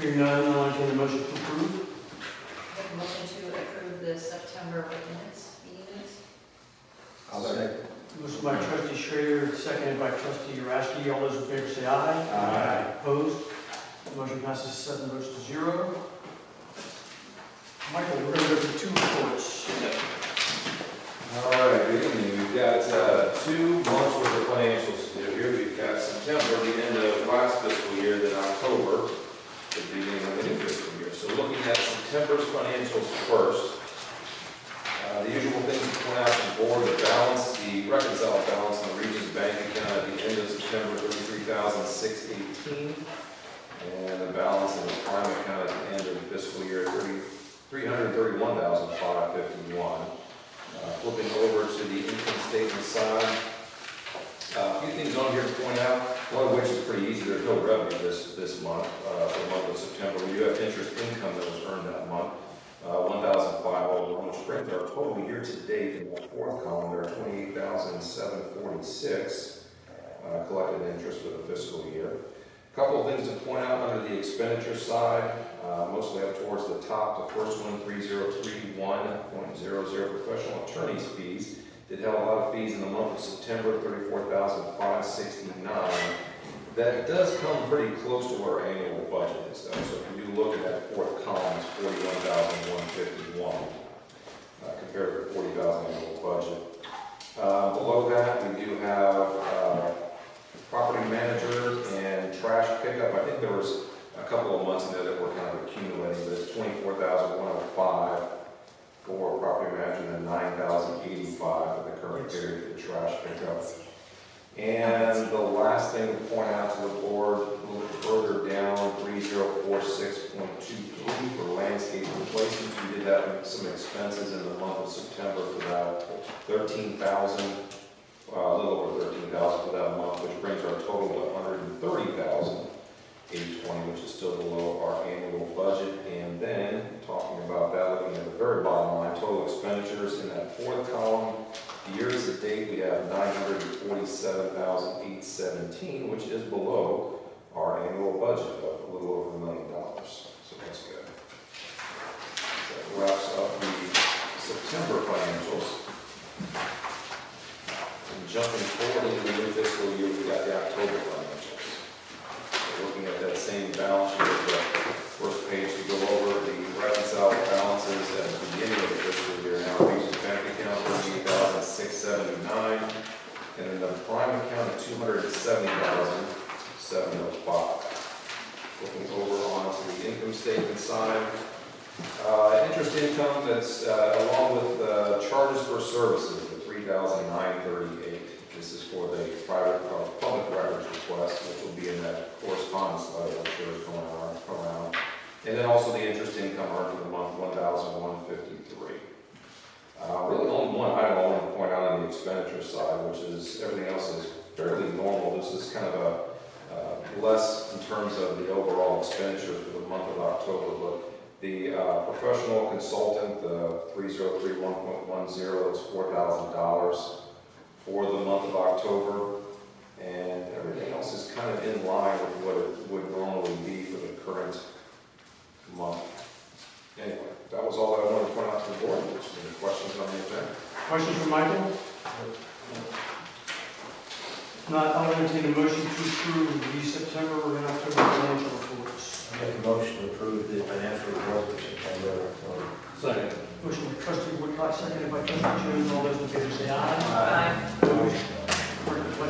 Hearing none, I'll entertain a motion to approve. Make a motion to approve the September minutes, meeting minutes. I'll second. Motion by trustee Schrader, seconded by trustee Yurowski. All those in favor say aye. Aye. Opposed? Motion passes 7 votes to 0. Michael, we're going to go through 2 reports. All right, good evening. We've got 2 months worth of financials to do here. We've got September, the end of last fiscal year, then October, the beginning of the new fiscal year. So looking at September's financials first, the usual things to point out to the board, the balance, the reconciled balance on the Regions Bank account at the end of September, $33,618, and the balance in the prime account at the end of the fiscal year, $331,551. Flipping over to the income statement side, a few things on here to point out, one of which is pretty easy. There's no revenue this month, for the month of September. We do have interest income that was earned that month, $1,501, which brings our total year to date in the 4th column there, $28,746 collected interest for the fiscal year. A couple of things to point out under the expenditure side, mostly up towards the top. The first one, 3031.00, professional attorney's fees. Did have a lot of fees in the month of September, $34,569. That does come pretty close to what our annual budget is, though. So if you do look at that 4th column, it's $41,151 compared to the $40,000 annual budget. Below that, we do have property manager and trash pickup. I think there was a couple of months in there that were kind of accumulating, but it's $24,105 for property manager and $9,085 for the current period for the trash pickup. And the last thing to point out to the board, a little bit further down, 3046.23 for landscape replacements. We did have some expenses in the month of September for that, $13,000. A little over $13,000 for that month, which brings our total to $130,820, which is still below our annual budget. And then, talking about that, looking at the very bottom line, total expenditures in that 4th column, years to date, we have $947,817, which is below our annual budget of a little over $1 million. So that's good. That wraps up the September financials. Jumping forward into the new fiscal year, we've got the October financials. So looking at that same balance sheet, the first page to go over the reconciled balances at the beginning of the fiscal year. Now, Regions Bank account $38,679, and then the prime account at $270,705. Looking over onto the income statement side, interest income that's along with charges for services, the $3,938. This is for the private or public records request, which will be in that correspondence letter, I'm sure, going around. And then also the interest income earned for the month, $1,153. Really only one item I want to point out on the expenditure side, which is everything else is fairly normal. This is kind of a less in terms of the overall expenditure for the month of October, but the professional consultant, the 3031.10, is $4,000 for the month of October, and everything else is kind of in line with what it would normally be for the current month. Anyway, that was all that I wanted to point out to the board. Any questions on the agenda? Questions for Michael? If not, I'll entertain a motion to approve the September and October financial reports. I make a motion to approve the financial report for September. Second. Motion by trustee Woodcock, seconded by trustee Jones. All those in favor say aye. Aye. Opposed?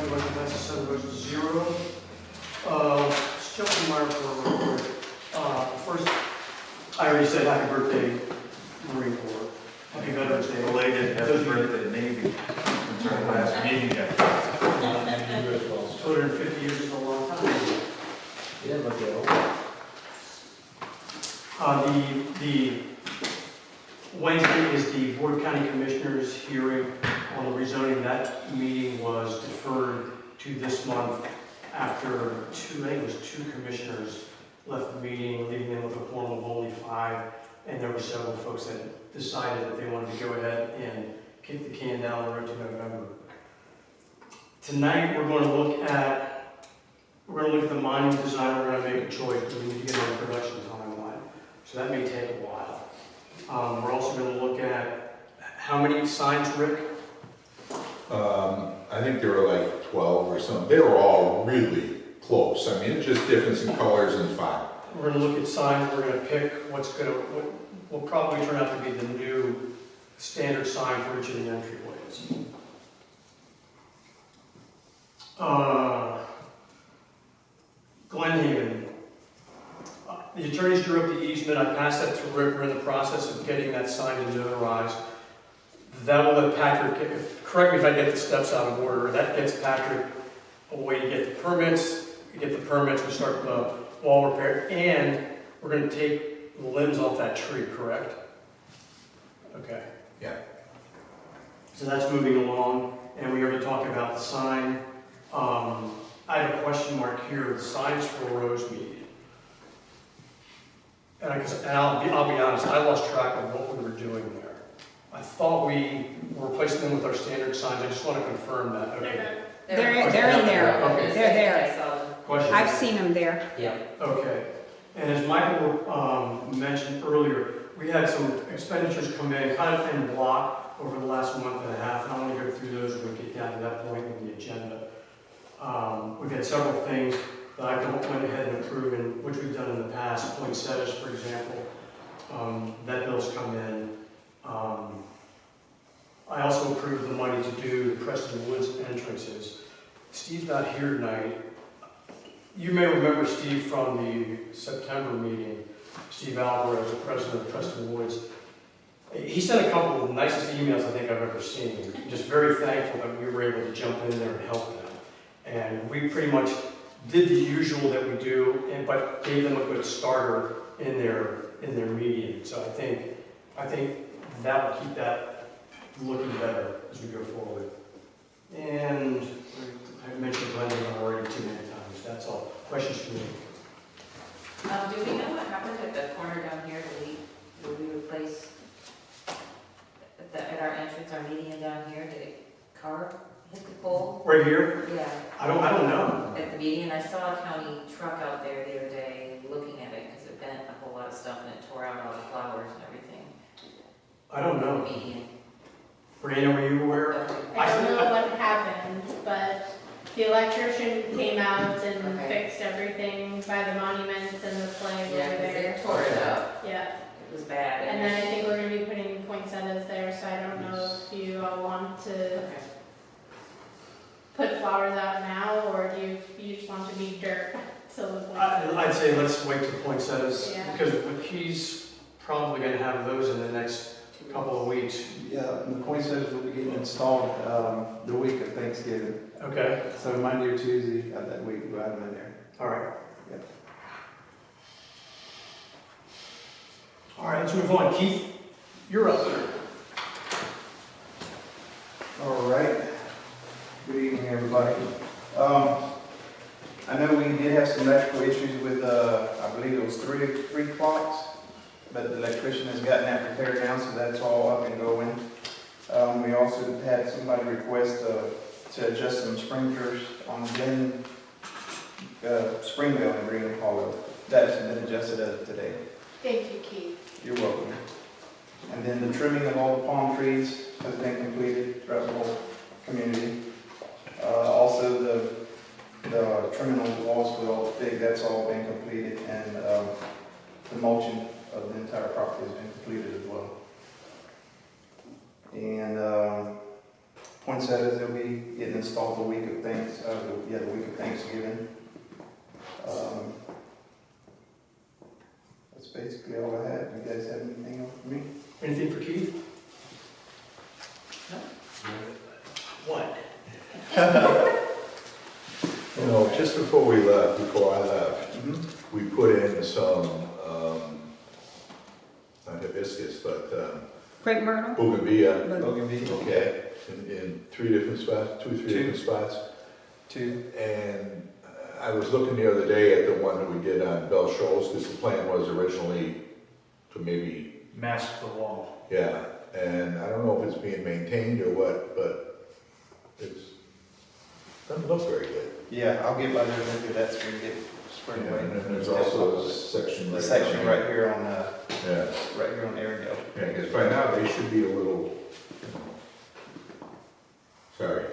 Motion passes 7 votes to 0. Let's jump to my report real quick. First, I already said happy birthday, Marine Corps. Happy Veterans Day. Related, happy birthday, Navy. Since our last meeting, 250 years is a long time. yeah, look at The Wednesday is the Board County Commissioners hearing on the rezoning. That meeting was deferred to this month after I think it was 2 commissioners left the meeting, leaving them with a quorum of only 5, and there were several folks that decided that they wanted to go ahead and kick the can down the road to November. Tonight we're going to look at the mining design. We're going to make a choice. We need to get on production time. so that may take a while. We're also going to look at how many signs, Rick? I think there were like 12 or something. They were all really close. I mean, it's just difference in colors and font. We're going to look at signs. We're going to pick what will probably turn out to be the new standard sign for each of the entryways. Glenhaven. The attorneys drew up the easement. I passed that to Rick. We're in the process of getting that signed and notarized. That will let Patrick, correct me if I get the steps out of order, that gets Patrick a way to get the permits. We get the permits, we start the wall repair, and we're going to take the limbs off that tree, correct? Okay. Yeah. So that's moving along, and we already talked about the sign. I have a question mark here, the signs for Rosemead. And I'll be honest, I lost track of what we were doing there. I thought we were replacing them with our standard signs. I just want to confirm that. Okay. They're in there. Okay. They're there. I saw them. Question. I've seen them there. Yeah. Okay. And as Michael mentioned earlier, we had some expenditures come in kind of in block over the last month and a half, and I want to go through those when we get down to that point in the agenda. We've had several things that I went ahead and approved, which we've done in the past. Poinsettias, for example, that bill's come in. I also approved the money to do the Preston Woods entrances. Steve's not here tonight. You may remember Steve from the September meeting. Steve Alvarez, the president of Preston Woods. He sent a couple of the nicest emails I think I've ever seen. Just very thankful that we were able to jump in there and help them. And we pretty much did the usual that we do, but gave them a good starter in their meeting. So I think that will keep that looking better as we go forward. And I mentioned Glendon already too many times. That's all. Questions for me? Do we know what happened at the corner down here? Did we replace at our entrance, our median down here? Did it hit the pole? Right here? Yeah. I don't know. At the median, I saw a county truck out there the other day looking at it because it bent a whole lot of stuff and it tore out all the flowers and everything. I don't know. Median. Brianna, were you aware? I don't know what happened, but the electrician came out and Okay. fixed everything by the monuments and the flag Yeah, over 'cause there. it tore it up. Yeah, It was bad. and then I think we're gonna be putting poinsettias there, so I don't know if you all want to Okay. put flowers out now, or do you just want to be dirt till the I'd poinsettias? say let's wait till poinsettias, Yeah. because he's probably going to have those in the next couple of weeks. Yeah, the poinsettias will be getting installed the week of Thanksgiving. Okay, So Monday or Tuesday of that week, we'll have them in there. all right. Yep. All right, let's move on. Keith, you're up there. All right. Good evening, everybody. I know we did have some electrical issues with, I believe it was three clocks, but the electrician has gotten that repaired now, so that's all up and going. We also had somebody request to adjust some sprinklers on Glen, Springville and Green Hollow. That's been adjusted as of today. Thank you, Keith. You're welcome. And then the trimming of all the palm trees has been completed throughout the whole community. Also the trimming on the walls with all the fig, that's all been completed, and the mulching of the entire property has been completed as well. And poinsettias, they'll be getting installed the week of the week of Thanksgiving. That's basically all I have. You guys have anything else for me? Anything for Keith? No. What? You know, just before I left, we put in some, not hibiscus, but Great Myrtle? bougainvillea, Bougainvillea. okay, in 3 different spots, 2 or 3 different spots. 2. And I was looking the other day at the one that we did on Bell Shoals, because the plan was originally to maybe, Mask the wall. yeah, and I don't know if it's being maintained or what, but it's, doesn't look very good. Yeah, I'll get by there and look at that so we get Spring Yeah, Way. and then there's also a section. The section right here on, Yeah, right here on Arundel. yeah, because by now they should be a little, sorry.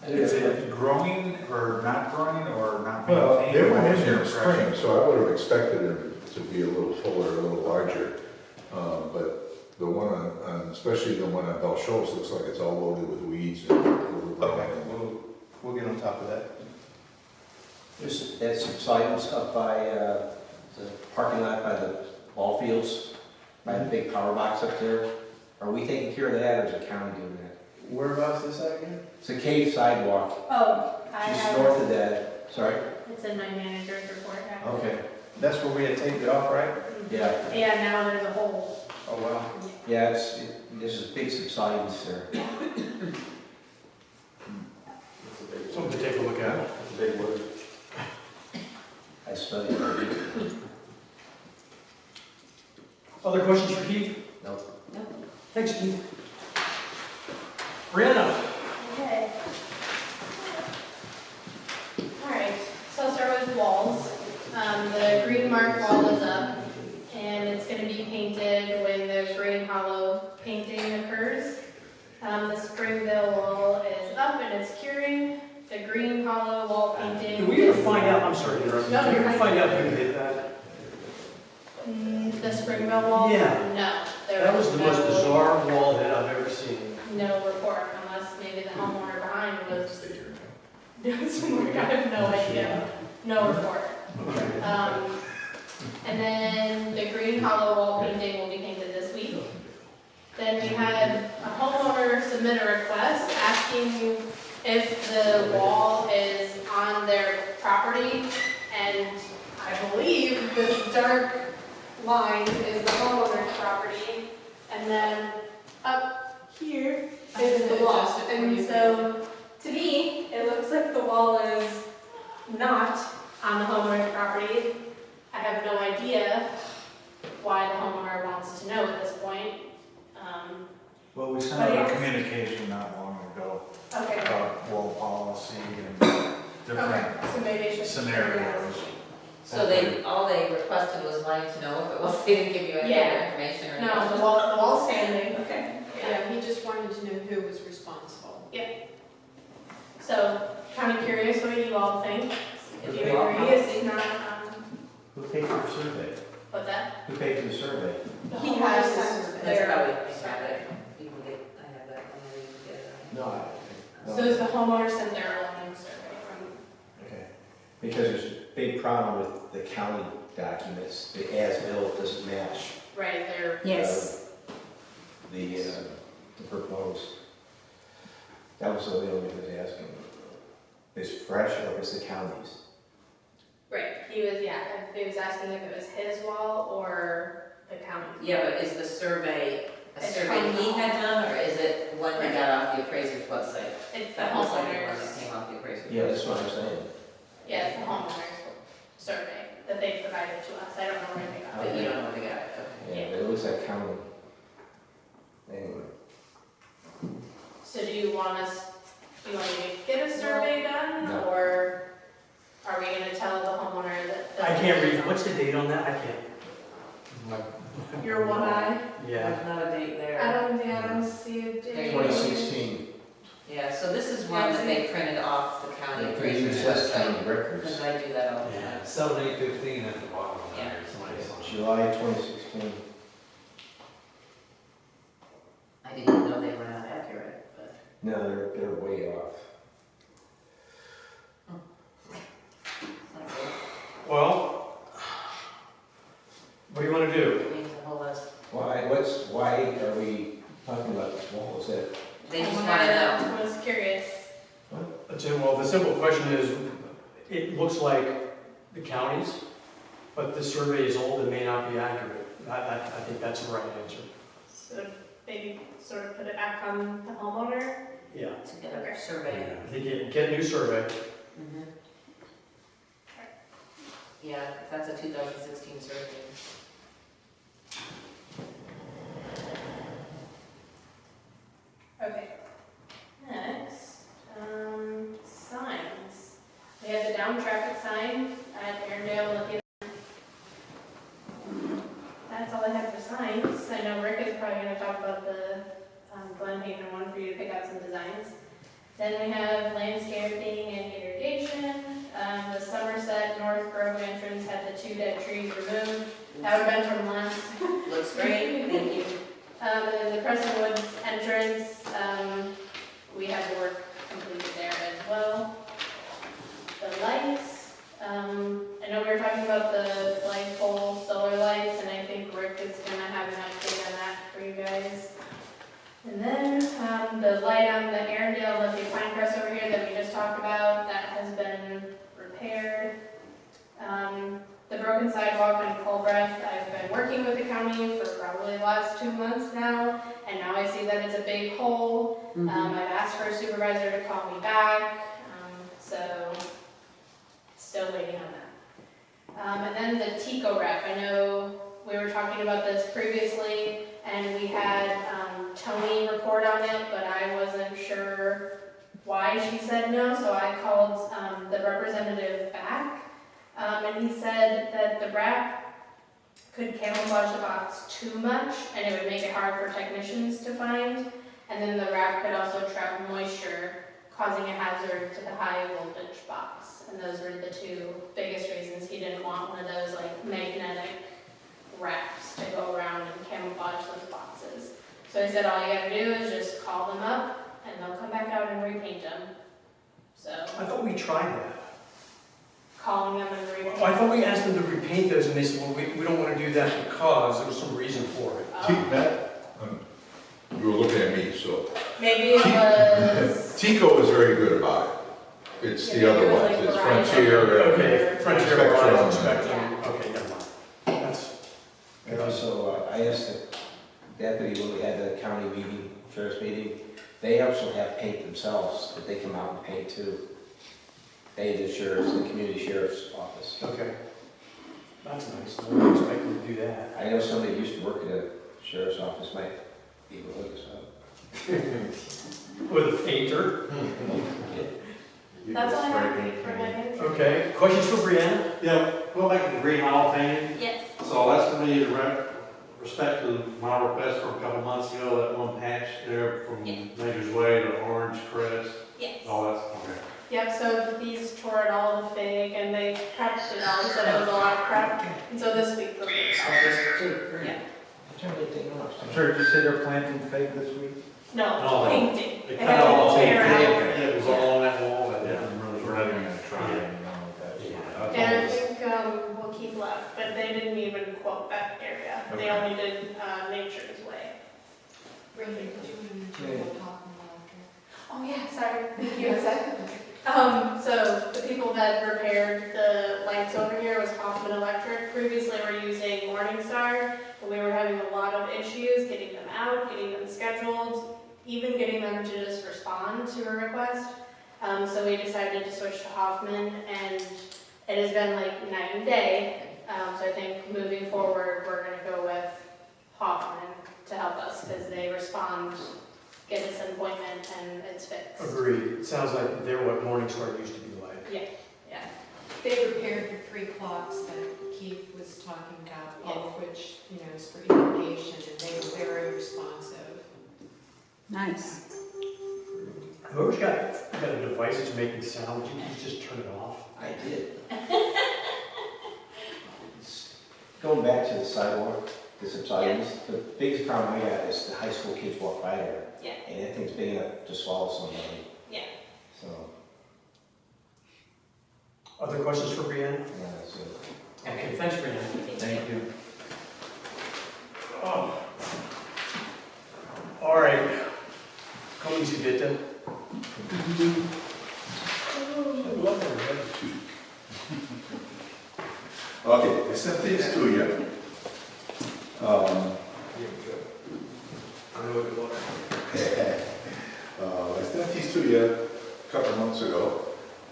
Is it growing or not growing or not Well, maintained? they went What in was there your in impression? spring, so I would have expected it to be a little fuller, a little larger. But the one on, especially the one on Bell Shoals, looks like it's all loaded with weeds and overgrown. Okay, we'll get on top of that. There's that subsidence up by the parking lot by the ball fields, by the big power box up there. Are we taking care of that or is the county doing that? Whereabouts is that again? It's a cave sidewalk, Oh, I just have, north of that. Sorry? it's in my manager's report. Okay. That's where we had taped it off, right? Yeah, Yeah, now there's a hole. Oh, wow. yeah, there's a big subsidence there. Something to take a look at. That's a big word. I studied it. Other questions for Keith? No. Thanks, Keith. Brianna? Okay. Alright, so I'll start with walls. The green mark wall is up, and it's gonna be painted when the green hollow painting occurs. The Springville wall is up and it's curing. The green hollow wall painting. Did we ever find out, I'm sorry to interrupt, No, did we you're ever fine. find out who did that? The Springville wall? Yeah. No. there That was the most no- bizarre wall that I've ever seen. No report, unless maybe the homeowner behind was doing some work, I have no idea. No report. And then the green hollow wall painting will be painted this week. Then we had a homeowner submit a request asking if the wall is on their property. And I believe this dark line is the homeowner's property. And then up here is the wall. And so, to me, it looks like the wall is not on the homeowner's property. I have no idea why the homeowner wants to know at this point. Well, we sent But out a yes. communication not long ago Okay, about wall policy and different okay, so maybe it's just. scenarios. So all they requested was wanting to know if it was, they didn't give you any Yeah. other information or anything? No, the wall's standing. Okay. Yeah, he just wanted to know who was responsible. So, kind of curious what you all think. If you Wall agree, policy. it's not, Who paid for the survey? what's that? Who paid for the survey? He has his That's survey. probably, I have it, you can get, I have that, whenever you can get it. No. So is the homeowner sent their own survey from? Okay. Because there's a big problem with the county documents. The as-built doesn't match Right, they're, Yes. the proposed. That was the only thing I was asking. If it's fresh or if it's the county's. right, he was asking if it was his wall or the county. Yeah, but is the survey a It's survey from he the had done, or is it one that got off the appraiser's website? It's the That looks like the one that homeowner's, came off the appraiser's. Yeah, that's what I'm saying. yeah, it's the homeowner's survey that they provided to us. I don't know where they got But it. you don't know where they got it, okay. Yeah, but it looks like county. Anyway. So do you want me to get a survey done, No. or are we gonna tell the homeowner that? I can't read, what's the date on that? I can't. Your one eye? Yeah. There's not a date there. I don't see a date. 2016. Yeah, so this is one that they printed off the county It appraiser's says website, county records. because I do that all the time. 7815 at the bottom of Yeah. there, somebody saw it. July 2016. I didn't even know they were not accurate, but. No, they're way off. Well, what do you want to do? Means a whole list. Why are we talking about this wall? Is that, They just want to know. Homeowner was curious. Well, the simple question is, it looks like the county's, but the survey is old and may not be accurate. I think that's the right answer. So maybe sort of put it back on the homeowner. Yeah. To get a survey. I think get a new survey. Mhm. Yeah, that's a 2016 survey. Okay. Next, signs. We have the down traffic sign Then we have landscaping and irrigation. The Somerset North Grove entrance had the 2 dead trees removed. That would have been from last. Looks great, thank you. And then the Crescent Woods entrance, we had the work completed there as well. The lights, I know we were talking about the flagpole solar lights, and I think Rick is gonna have an update on that for you guys. And then, the light on the Arendelle, the big pine crest over here that we just talked about, that has been repaired. The broken sidewalk on Culbreth, I've been working with the county for probably the last 2 months now, and now I see that it's a big hole. I've asked for a supervisor to call me back, so still waiting on that. And then the Tico wrap, I know we were talking about this previously, and we had Tony report on it, but I wasn't sure why she said no, so I called the representative back. And he said that the wrap could camouflage the box too much, and it would make it hard for technicians to find. And then the wrap could also trap moisture, causing a hazard to the high voltage box. And those were the 2 biggest reasons he didn't want one of those like magnetic wraps to go around and camouflage those boxes. So he said all you gotta do is just call them up, and they'll come back out and repaint them. So, I thought we tried that. calling them and repainting. Oh, I thought we asked them to repaint those, and they said, well, we don't want to do that because there was some reason for it. You were looking at me, so. Maybe it was. Tico is very good about it. It's Yeah, the other maybe it was ones, like it's Verizon. Frontier. Okay, Frontier, Spectrum. Verizon, Spectrum, Yeah. okay, never mind. That's, And also, I asked the deputy when we had the county meeting, sheriff's meeting, they also have paint themselves, that they come out and paint too. They, the sheriff's, the community sheriff's office. okay. That's nice, I wasn't expecting to do that. I know somebody who used to work at a sheriff's office, might be able to look us up. With a painter. That's all I have for my manager. Okay, questions for Brianna? Yeah, go back to the green hall painting. Yes. So that's gonna be in respect to my request from a couple months ago, that one patch there from Yeah. Major's Way to Orange Crest. Yes. All that's, okay. Yep, so these tore it all the fig, and they prepped it all, said it was a lot of prep, and so this week they'll get it all. Yeah. I turned that thing off. I'm sorry, did you say they're planting fake this week? No, No, painting. They They cut had a all whole the tear out. it was all on that wall, but yeah, We're not even gonna try it, you know, with that. Yeah. And I think we'll keep left, but they didn't even quote that area. They Okay. only did Nature's Way. Brenda, did you want to mention what Hoffman Electric? Oh yeah, sorry, thank you. So the people that repaired the lights over here was Hoffman Electric. Previously, we were using Morningstar, and we were having a lot of issues getting them out, getting them scheduled, even getting them to just respond to a request. So we decided to switch to Hoffman, and it has been like night and day. So I think moving forward, we're gonna go with Hoffman to help us, because they respond, get us an appointment, and it's fixed. Agreed, it sounds like they're what Morningstar used to be like. Yeah. They repaired the 3 clocks that Keith was talking about, all of which, is for irrigation, and they were very responsive. Nice. Whoever's got a device that's making sound, would you please just turn it off? I did. Going back to the sidewalk, the subsidence, the biggest problem I got is the high school kids walk by there. Yeah. And that thing's big enough to swallow somebody. Yeah. So, Other questions for Brianna? yeah, that's it. Okay, thanks, Brianna. Thank you. Oh. All right, come easy, bitte. Okay, I sent these to you. I sent these to you a couple months ago,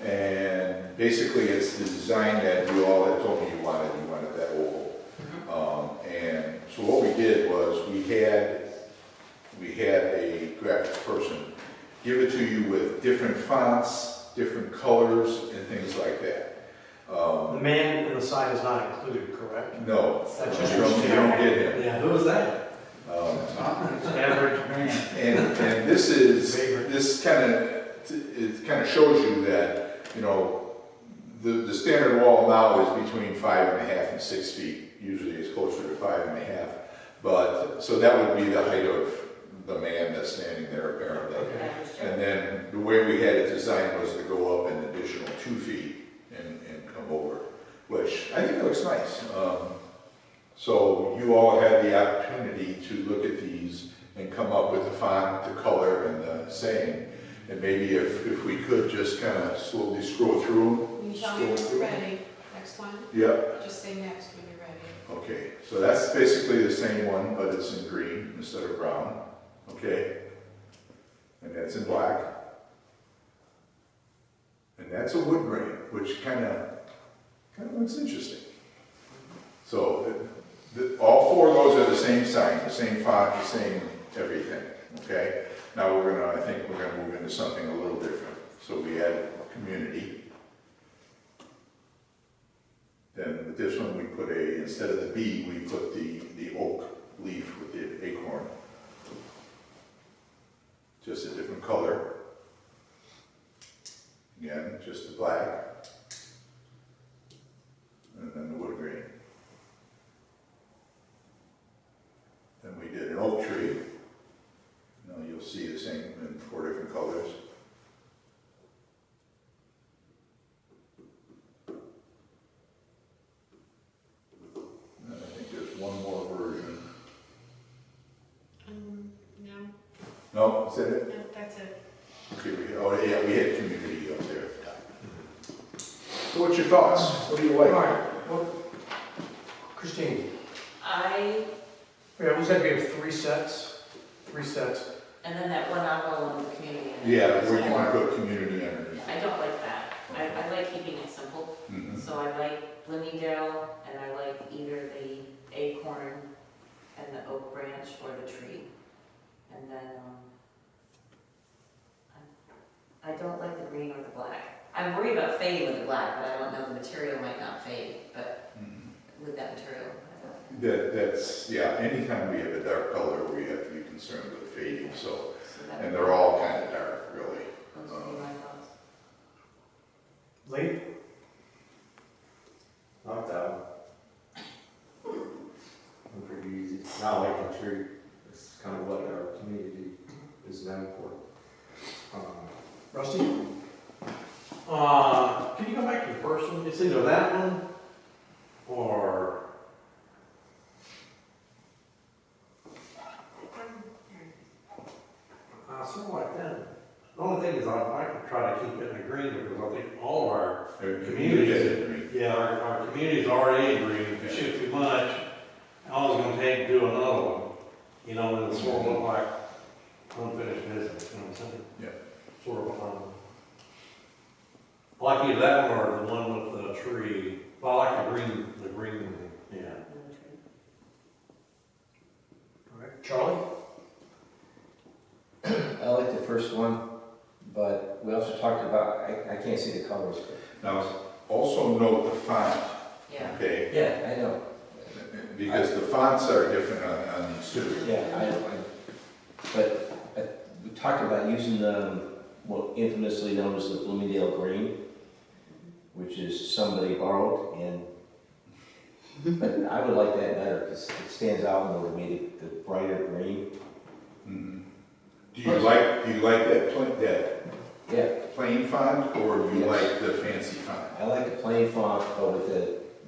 and basically it's the design that you all had told me you wanted that oval. And so what we did was we had a graphic person give it to you with different fonts, different colors, and things like that. The man in the sign is not included, correct? No, That's you just don't get him. Yeah, who was that? Average man. And this kind of it kind of shows you that, you know, the standard wall now is between 5.5 and 6 feet. Usually it's closer to 5.5. But, so that would be the height of the man that's standing there apparently. And then the way we had it designed was to go up an additional 2 feet and come over, which I think it looks nice. So you all had the opportunity to look at these and come up with the font, the color, and the saying. And maybe if we could just kind of slowly scroll through them. You tell me when you're ready. Next one? Yep. Just say next when you're ready. Okay, so that's basically the same one, but it's in green instead of brown. Okay? And that's in black. And that's a wood grain, which kind of looks interesting. So all four of those are the same sign, the same font, the same everything. Okay? Now I think we're gonna move into something a little different. So we add community. Then with this one we put instead of the B, we put the oak leaf with the acorn. Just a different color. Again, just the black. And then the wood grain. Then we did an oak tree. Now you'll see the same in 4 different colors. And I think there's one more version. No, No, is that it? no, that's it. Okay, we had community up there at the top. So what's your thoughts? What do you like? All right, well, Christine, we said we have 3 sets, And then that one outlaw one, the community. Yeah, where you want to put community underneath. I don't like that. I like keeping it simple. Mhm. So I like Bloomingdale, and I like either the acorn and the oak branch or the tree. And then, I don't like the green or the black. I'm worried about fading with the black, but I don't know, the material might not fade, but with that material, I don't. That's, yeah, anytime we have a dark color, we have to be concerned with fading, so, So that and they're all kind of dark, really. those would be my thoughts. Lee? Not that one. I'm pretty easy. I like the tree. It's kind of what our community is known for. Rusty? Can you go back to the first one? It's either that one or sort of like that. The only thing is I'd like to try to keep it in the green because I think all of our communities, yeah, our community's already in green. If you shift too much, all it's gonna take to do another one, you know, and it'll sort of look like unfinished business, you know what I'm saying? Yeah. Sort of, I like either that one or the one with the tree. Well, I like the green, yeah. All right, Charlie? I like the first one, but we also talked about, I can't see the colors. Now, also note the font, Yeah. okay? Yeah, I know. Because the fonts are different on these two. Yeah, but we talked about using what infamously known as the Bloomingdale green, which is somebody borrowed, but I would like that better because it stands out more to me, the brighter green. Mhm. Do you like that plain font, or do you like the fancy font? I like the plain font, but with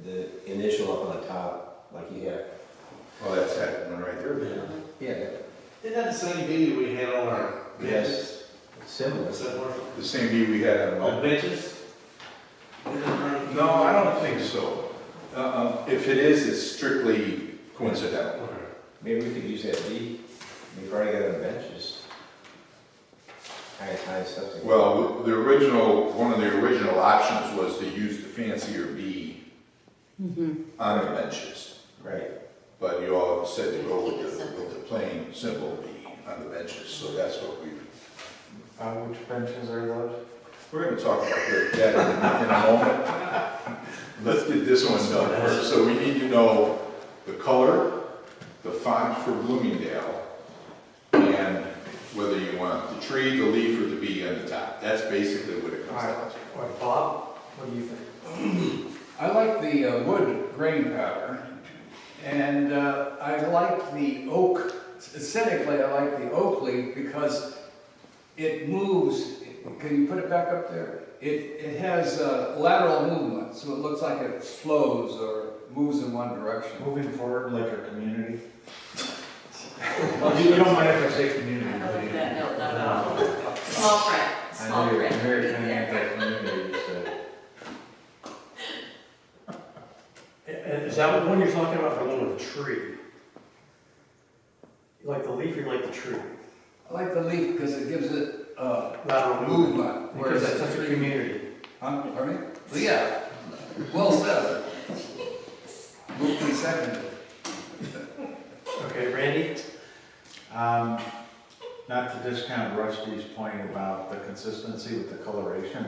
the initial up on the top, like you have. Well, that's that one right there. Yeah. Isn't that the same B we had on our benches? Yes. Similar. Similar? The same view we had on On benches? No, I don't think so. If it is, it's strictly coincidental. Okay. Maybe we could use that B. We've already got it on benches. High stuff. Well, one of the original options was to use the fancier B on the benches. Right. But you all said to go with the plain, simple B on the benches, so that's what we've. Which benches are those? We're gonna talk about that in a moment. Let's get this one done first. So we need to know the color, the font for Bloomingdale, and whether you want the tree, the leaf, or the bee on the top. That's basically what it comes down to. All right, Bob, what do you think? I like the wood grain pattern, and I like the oak, aesthetically, I like the oak leaf because it moves. Can you put it back up there? It has lateral movement, so it looks like it flows or moves in one direction. Moving forward like our community. You don't mind if I say community, I don't do like you? that, no. Small print, I small know you're print. very kind of anti-community, so. Is that one you're talking about, the one with the tree? You like the leaf or you like the tree? I like the leaf because it gives it Lateral movement. Because that's such a community. Huh? Pardon me? Well, yeah, well said. Moved and seconded. Okay, Randy? Not to discount Rusty's point about the consistency with the coloration,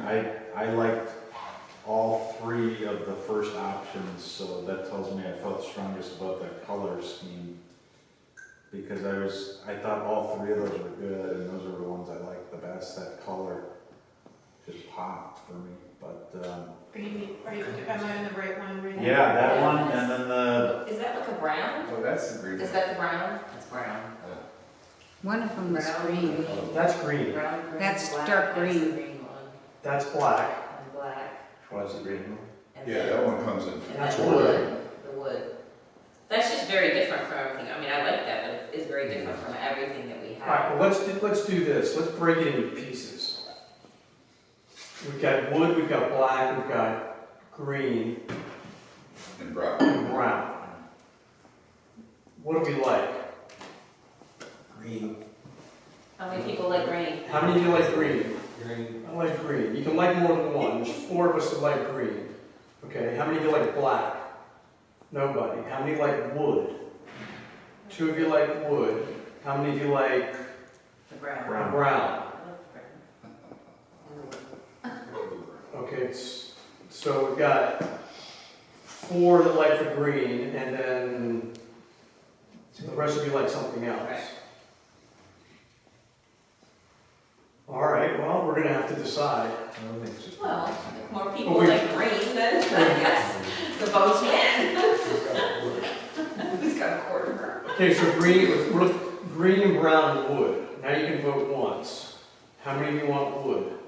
I liked all three of the first options, so that tells me I felt strongest about the color scheme. Because I thought all three of those were good, and those are the ones I liked the best. That color just popped for me, but, Am I on the right one, Randy? yeah, that one, and then the, Is that like a brown? oh, that's the green Is one. that the brown? That's brown. One of them is Brown. green. That's green. Brown, green, That's black. dark That's the green. green one. That's black. And black. What's the green one? And Yeah, then- that one comes in. And That's then wood. the wood. That's just very different from everything. I mean, I like that, but it's very different from everything that we All right, have. well, let's do this. Let's break it into pieces. We've got wood, we've got black, we've got green, And brown. and brown. What do we like? Green. How many people like green? How many of you like green? Green. I like green. You can like more than one. There's 4 of us that like green. Okay, how many of you like black? Nobody. How many like wood? 2 of you like wood. How many of you like The brown. Brown. I brown? love the brown. Okay, so we've got 4 that like the green, and then the rest of you like something else. Right. All right, well, we're gonna have to decide. I don't think it's just. Well, if more people Well, we- like green, then I guess the votes win. Who's got a quarter? Okay, so green and brown and wood. Now you can vote once. How many of you want wood?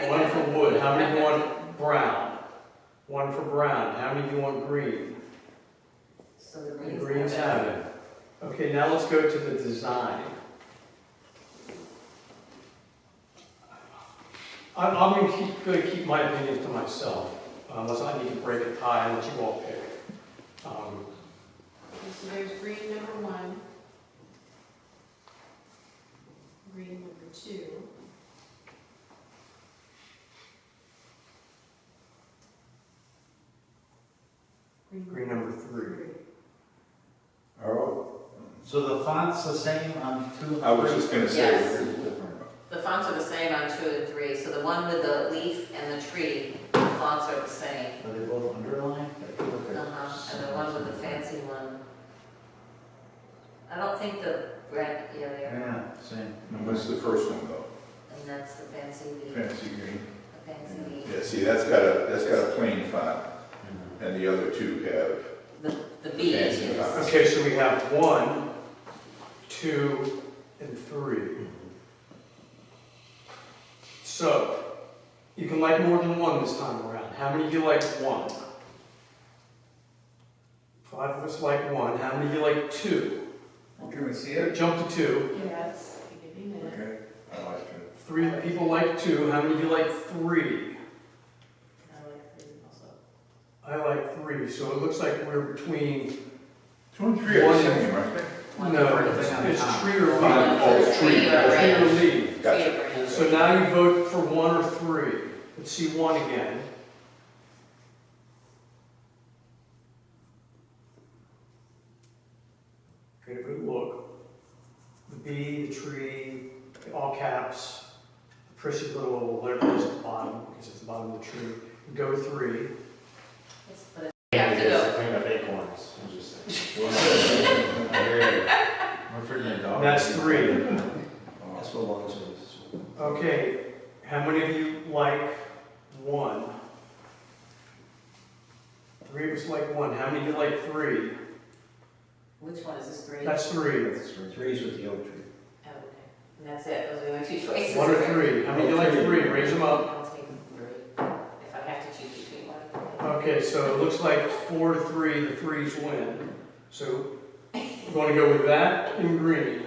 1 for wood. How many of you want brown? 1 for brown. How many of you want green? So the The greens. greens have it. Okay, now let's go to the design. I'm gonna keep my opinions to myself, unless I need to break a tie and let you all pick. So there's green number 1. Green number 2. Green number 3. Oh, so the font's the same on 2 and 3? I was just gonna say. Yes. it's different. The fonts are the same on 2 and 3, so the one with the leaf and the tree, the fonts are the same. Are they both underlined? I feel like they're And the one with the fancy one. I don't think the red, yeah, they are. Yeah, same. What's the first one though? And that's the fancy leaf, Fancy green. the fancy leaf. Yeah, see, that's got a plain font, and the other 2 have The B fancy is. fonts. Okay, so we have 1, 2, and 3. So, you can like more than 1 this time around. How many of you like 1? 5 of us like 1. How many of you like 2? Can we see it? Jump to 2. Yes. Give me a minute. Okay. I like it. 3 people like 2. How many of you like 3? I like 3 also. I like 3. So it looks like we're between. 2 and 3 are the One. same, aren't they? No, it's tree or leaf. Oh, tree. Tree or Tree or red. leaf. Gotcha. Tree or red. So now you vote for 1 or 3. Let's see 1 again. Get a good look. The B, the tree, all caps, the prissy little letters at the bottom, because it's the bottom of the tree. Go 3. It's- But you have to go. Clean up acorns. I'm just saying. I hear you. We're freaking a dog. That's Okay, how many of you like 1? 3 of us like 1. How many of you like 3? Which one is this, 3? That's 3. Three's with the oak tree. Oh, okay. And that's it, those are the only 2 choices. 1 or 3? How many of you like 3? Raise them up. I'll take 3, if I have to choose between 1 and 3. Okay, so it looks like 4 to 3, the 3s win. So we're going to go with that in green.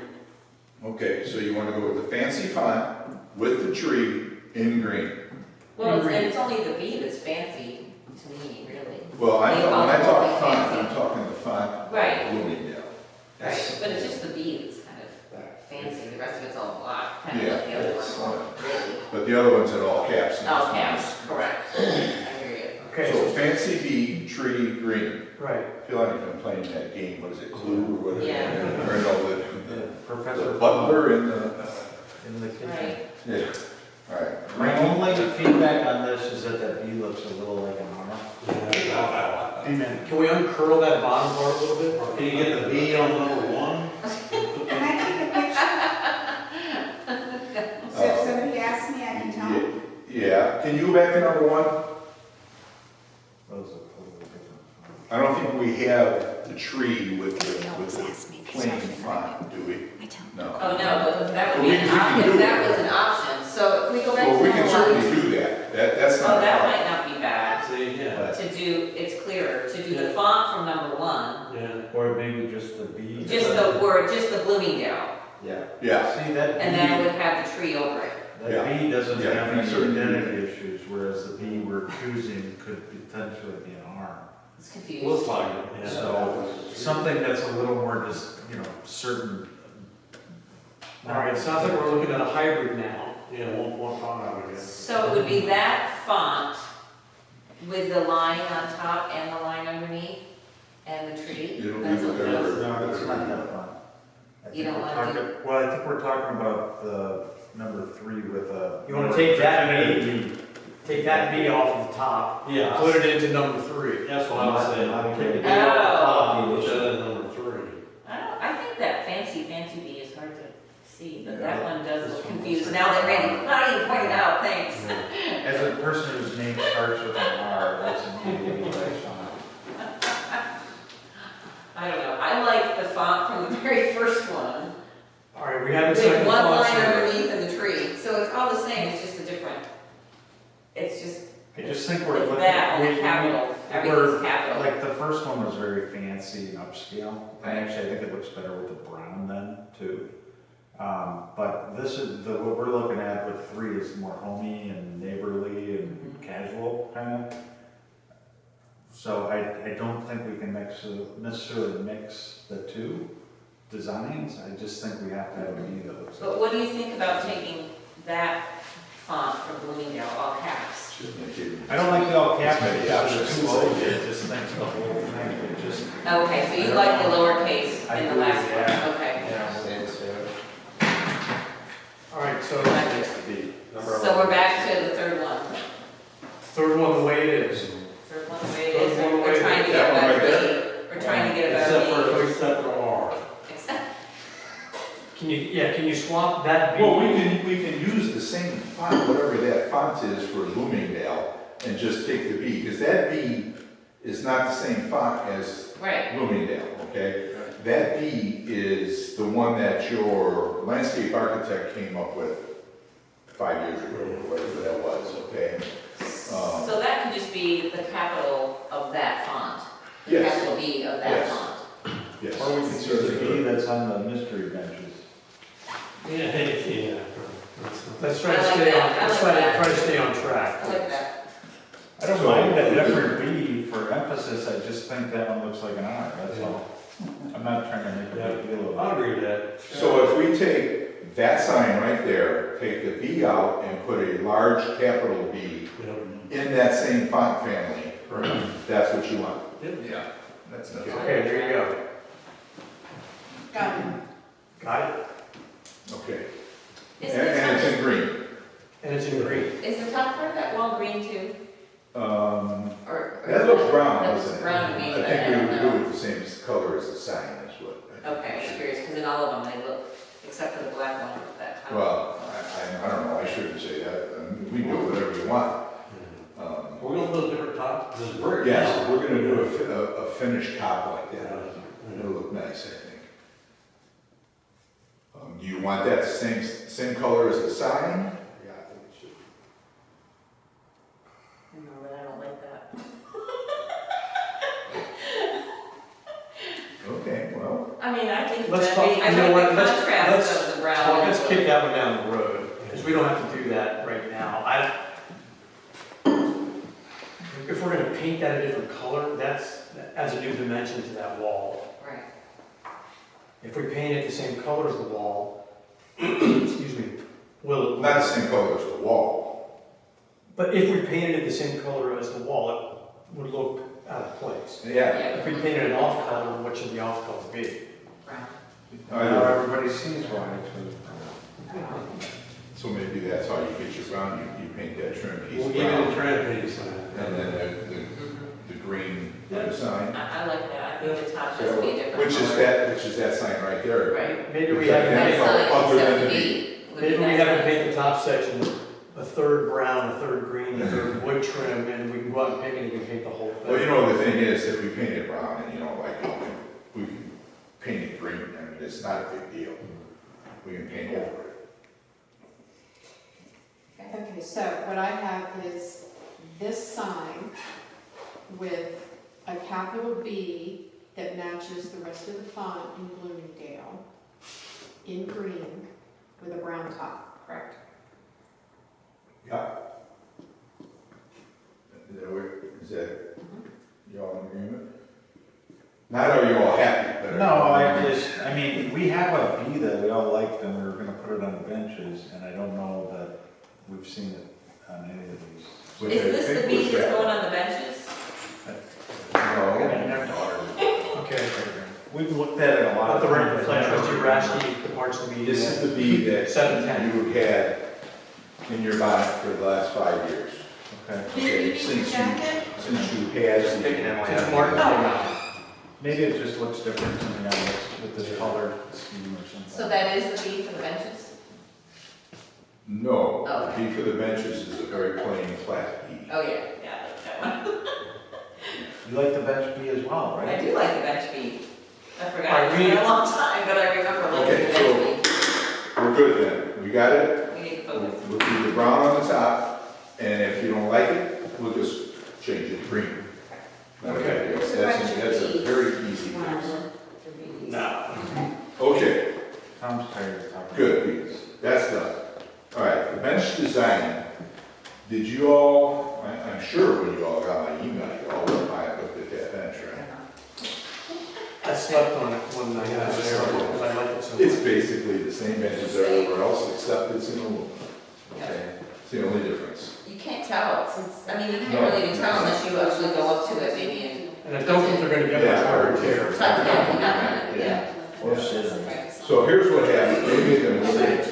Okay, so you want to go with the fancy font with the tree in green. Well, green. and it's only the B that's fancy to me, really. Well, when I They talk all font, fancy. I'm talking the font Right. of Bloomingdale. Right, but it's just the B that's kind of fancy, the rest of it's all black, kind of Yeah, like the other it's, one, really. But the other one's in all caps. Oh, caps, correct. I hear you. Okay, So fancy B, tree, green. right. I feel like I've been playing that game, what is it, Clue or whatever? Yeah. Or no, Professor the butler in the, in the kitchen. Right. yeah, all right. My only feedback on this is that B looks a little like an armor. Amen. Can we uncurl that bottom part a little bit? Can you get the B on number 1? Can I take a picture? So if somebody asks me, I can tell them. Yeah, can you go back to number 1? Those are totally different. I don't think we have the tree with They always ask the me. plain font, do we? I tell them. No. Oh, no, but that would Well, be we an can option, do that that. was an option, so if we go back to Well, we can number 1. certainly do that. That's not Oh, a that problem. might not be bad, See, yeah, to do, it's clearer, to do the font from number 1, yeah. Or maybe just the B. just the word, just the Bloomingdale, Yeah. Yeah, See, that and then it B, would have the tree over it. that B doesn't Yeah, have we any certainly do identity issues, whereas the B we're choosing could potentially be an arm. It's confused. Looks like it, yeah. So, something that's a little more just, certain. All right, it sounds like we're looking at a hybrid now. Yeah, 1.5, I guess. So it would be that font with the line on top and the line underneath and the tree? It'll be That's what whatever. those- No, it's not that fun. I You think don't we're wanna do- talking- Well, I think we're talking about the number 3 with a. You wanna take that definitive B, take that B off of the top, Yeah, put it into number 3. that's what I was saying. Not Take the B Oh. off the top, put that in number 3. I think that fancy B is hard to see, but that Yeah. one does This look one confused. looks Now that like- Randy pointed out, thanks. As a person whose name starts with an R, that's immediately what I saw. I don't know, I like the font from the very first one, All right, we haven't with second one thoughts line here. underneath and the tree, so it's all the same, it's just a different, it's just, I just think we're it's looking. that and we- the capital, we're- everything's capital. Like, the first one was very fancy and upscale, and actually, I think it looks better with the brown then, too. But this is, what we're looking at with 3 is more homey and neighborly and casual, kind of. So I don't think we can necessarily mix the 2 designs, I just think we have to have a B that looks. But what do you think about taking that font from Bloomingdale, all caps? I don't like the all cap, Many because options. it's too old, it just makes the whole thing, it just. Okay, so you like the lowercase I in the do, last yeah. one, okay. All right, so So we're back to the third one. third one the way it is. Third one, the way it is, Third one, the way we're it trying is. to That get one a right better B. We're trying to get a Except better for, except for R. B. Can you swap that B? Well, we can use the same font, whatever that font is for Bloomingdale, and just take the B, because that B is not the same font as Right, Bloomingdale, okay? That B is the one that your landscape architect came up with 5 years ago, or whatever that was, okay? so that could just be the capital of that font. Yes, Capital B of that Yes. font. yes. Or we can use the B that's on the mystery benches. Yeah, yeah. Let's try to I like stay on, that. I let's like try that. to stay on track. I like that. I don't mind a different B for emphasis, I just think that one looks like an R, that's all. I'm not trying to make a big deal of I it. agree with that. So if we take that sign right there, take the B out and put a large capital B Yeah. in that same font family, Right. that's what you want? Yep. Yeah. That's not. Okay, there you go. Got it. Got it? Okay. Is And it's the in green. And it's in green. is the top part of that wall green too? Or That looks brown, That doesn't looks it? brown to me, but I I think we don't would know. do it the same color as the sign, is what. I think. Okay, I was curious, because in all of them, they look, except for the black one, that top. Well, I I don't know, I shouldn't say that, we can do whatever you want. We're gonna put different top, this brick. Yes, we're gonna do a finished top like that, it'll look nice, I think. Do you want that same color as the sign? Yeah, I think it should. No, but I don't like that. Okay, well, I mean, I think Let's that talk, I you know like what, the let's, contrast of the brown. let's kick that one down the road, because we don't have to do that right now. If we're gonna paint that a different color, that adds a new dimension to that wall. Right. If we paint it the same color as the wall, excuse me, will it? not the same color as the wall. But if we painted it the same color as the wall, it would look out of place. Yeah. If we painted an off color, what should the off color be? Brown. Now everybody sees why it's So maybe that's how you get your brown, you paint that trim piece We'll give it a brown, trim piece. and then the green on the sign. I like that, I think the top should be a different color. Which is that sign right there. Right. Maybe we Is that haven't, any That color sign, other than except the the B? B. would be maybe we nice. haven't painted the top section a third brown, a third green, a third wood trim, and we can go out and paint it, and we can paint the whole thing. Well, you know, the thing is, if we paint it brown, and you know, like, we can paint it green, I mean, it's not a big deal. We can paint over it. Okay, so what I have is this sign with a capital B that matches the rest of the font in Bloomingdale in green with a brown top, correct? Yeah. Is that, you all in agreement? Not are you all happy, but. I mean, we have a B that we all liked and we were gonna put it on the benches, and I don't know that we've seen it on any of these. Which Is I this think the B was that's that- going on the benches? No. Okay. We've looked at it a lot. Let the record reflect, trustee Rashi, the parts of the meeting. This is the B that 710. you had in your bonnet for the last 5 years. Okay. Okay, since you had. Since Martin came out. Maybe it just looks different to me on this, with this color scheme or something. So that is the B for the benches? No, Oh. B for the benches is a very plain flat B. Oh, yeah, yeah, that one. You like the bench B as well, I right? do like the bench B. I forgot, it's been a long time, but I remember liking Okay, the bench We're good then. We got it? B. We need to We'll focus. we'll do the brown on the top, and if you don't like it, we'll just change it to green. Okay, that's a very easy fix. No. Okay, Tom's tired of talking. good, that's done. All right, the bench design, did you all, I'm sure when you all got my email, you all went by and looked at that bench, right? I slept on it one night, I was there, because I liked it so much. It's basically the same bench as everywhere else, except it's in aluminum. Okay, it's the only difference. You can't tell, since, I mean, you can't No. really even tell unless you actually go up to it maybe And I don't think they're gonna get much wear and tear. and touch it, yeah. Or sit. So here's what happened, they made a mistake.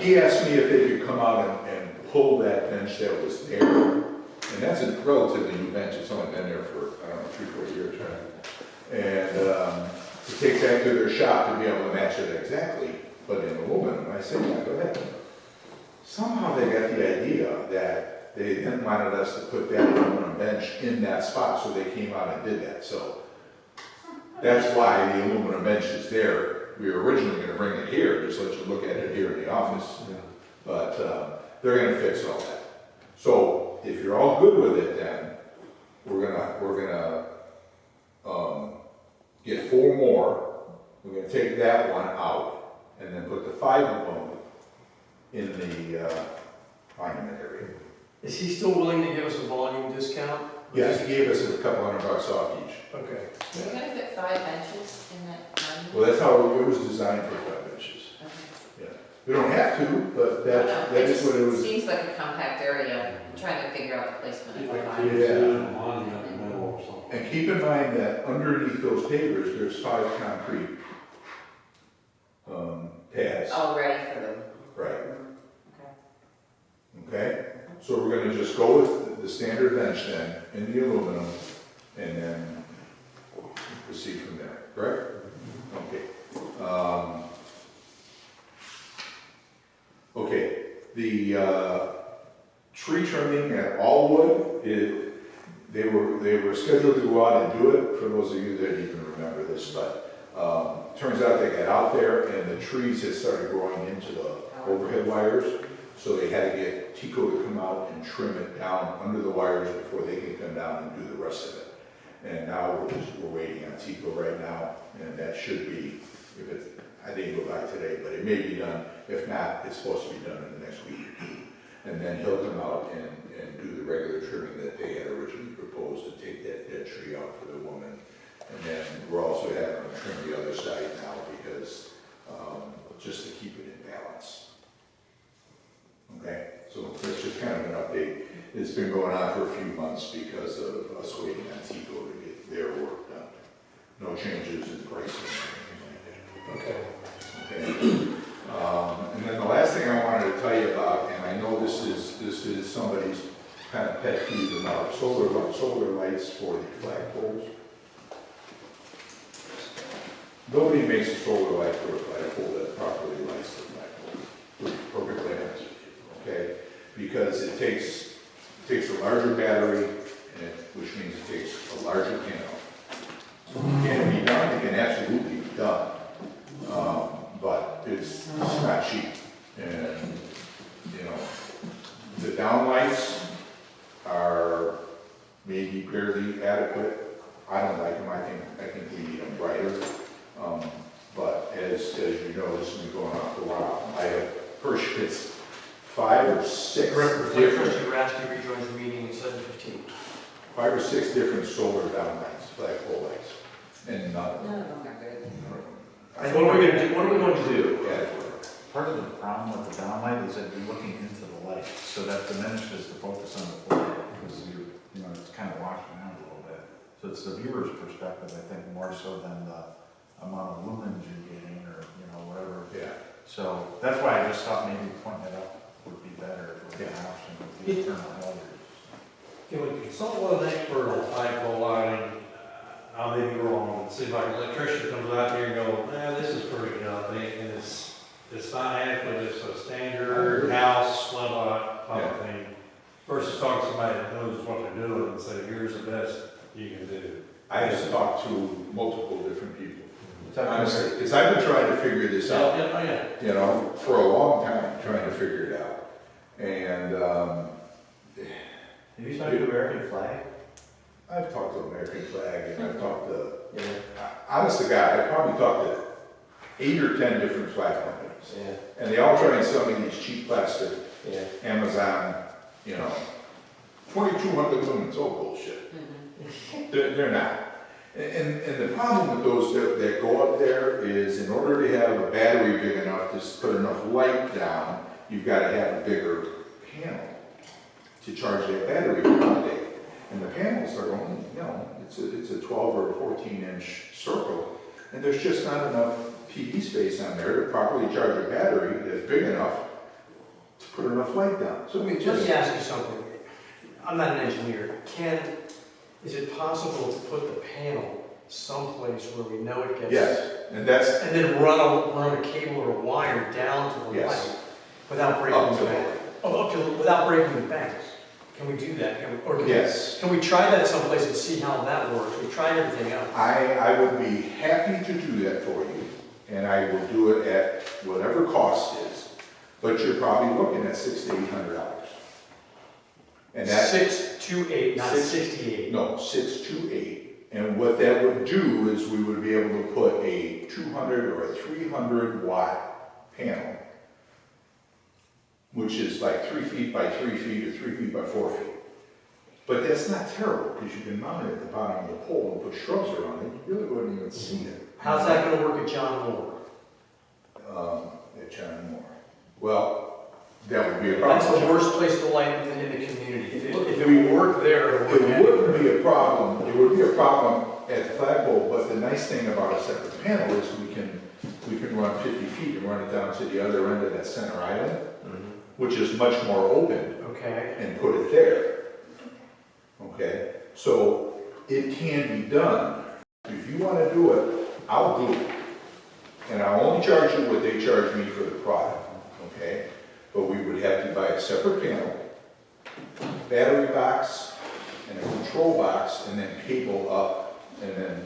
He asked me if they could come out and pull that bench that was there. And that's a relatively new bench, it's only been there for, I don't know, 3-4 years, right? And to take that to their shop to be able to match it exactly, but in aluminum. I said, yeah, go ahead. Somehow they got the idea that they then wanted us to put that aluminum bench in that spot, so they came out and did that. So that's why the aluminum bench is there. We were originally gonna bring it here, just let you look at it here in the office. But they're gonna fix all that. So if you're all good with it, then we're gonna get 4 more. We're gonna take that one out and then put the 5 of them in the monument area. Is he still willing to give us a volume discount? Yes, he gave us a couple $100 off each. Okay. Are you gonna fit 5 benches in that room? Well, that's how it was designed for 5 benches. Yeah, we don't have to, but that is what it was. Seems like a compact area, I'm trying to figure out the placement of the Like, line. it's a monument in the middle or something. And keep in mind that underneath those pavers, there's 5 concrete pads. All ready for them. Right, Okay. okay? So we're gonna just go with the standard bench then, in the aluminum, and then proceed from there, correct? Okay. Okay, The tree trimming at Allwood, they were scheduled to go out and do it, for those of you that even remember this, but turns out they got out there and the trees had started growing into the overhead wires, so they had to get Tico to come out and trim it down under the wires before they could come down and do the rest of it. And now we're waiting on Tico right now, and that should be, if it's, I didn't go by today, but it may be done. If not, it's supposed to be done in the next week or two. And then he'll come out and do the regular trimming that they had originally proposed to take that dead tree out for the woman. And then we're also having them trim the other side now because, just to keep it in balance. Okay, so that's just kind of an update. It's been going on for a few months because of us waiting on Tico to get their work done. No changes in pricing or anything like that. Okay. And then the last thing I wanted to tell you about, and I know this is somebody's kind of pet peeve about solar lights for the flagpoles. Nobody makes a solar light for a flagpole that properly lights the flagpole. To be perfectly honest with you, okay? Because it takes a larger battery, which means it takes a larger panel. Can it be done? It can absolutely be done. But it's not cheap. And, you know, the downlights are maybe barely adequate. I don't like them. I think we need them brighter. But as you know, this has been going on for a while. I have purchased 5 or 6 different. Trustee Rasky rejoins the meeting at 7:15. 5 or 6 different solar downlights, flagpole lights, and none of them. None of them are good. What are we going to do? What are we going to do? Part of the problem with the downlight is that you're looking into the light, so that diminishes the focus on the floor, because you know, it's kind of washing out a little bit. So it's the viewer's perspective, I think, more so than the amount of lumens you're getting, or, you know, whatever. Yeah. So that's why I just thought maybe pointing it up would be better, if it was an option with the internal lights. Can we consult with an expert on flagpole lighting? I may be wrong, it seems like an electrician comes out here and goes, this is pretty good, I think, and it's not adequate, it's a standard house floodlight type of thing. Versus talking to somebody that knows what they're doing and say, here's the best you can do. I have talked to multiple different people. Honestly, because I've been trying to figure this out, you know, for a long time, trying to figure it out. And, Have you talked to American Flag? I've talked to American Flag, and I've talked to, honest to God, I've probably talked to 8 or 10 different flag companies. Yeah. And they all try and sell me these cheap plastic, Amazon, you know, 2200 lumens, oh bullshit. They're not. And the problem with those that go up there is, in order to have a battery big enough to put enough light down, you've got to have a bigger panel to charge that battery for the day. And the panels are only, you know, it's a 12 or 14-inch circle, and there's just not enough PV space on there to properly charge a battery that's big enough to put enough light down. So Let me ask you something. I'm not an engineer. Is it possible to put the panel someplace where we know it gets? Yes, and then run a cable or a wire down to the light without breaking the bank? Without breaking the banks. Can we do that? Can we try that someplace and see how that works? We tried everything else. I would be happy to do that for you, and I will do it at whatever cost is, but you're probably looking at $600 to $800. And that 6 to 8, not 68. No, 6 to 8. And what that would do is we would be able to put a 200 or a 300 watt panel, which is like 3 feet by 3 feet or 3 feet by 4 feet. But that's not terrible, because you can mount it at the bottom of the pole and put shrubs around it. You really wouldn't even see it. How's that going to work at John Moore? At John Moore. Well, that would be a problem. That's the worst place to light in the community. If it would work there, it wouldn't be a problem. It would be a problem at the flagpole, but the nice thing about a separate panel is we can run 50 feet and run it down to the other end of that center island, which is much more open. Okay. And put it there. Okay? So it can be done. If you want to do it, I'll do it. And I'll only charge you what they charge me for the product. Okay? but we would have to buy a separate panel, battery box, and a control box, and then cable up, and then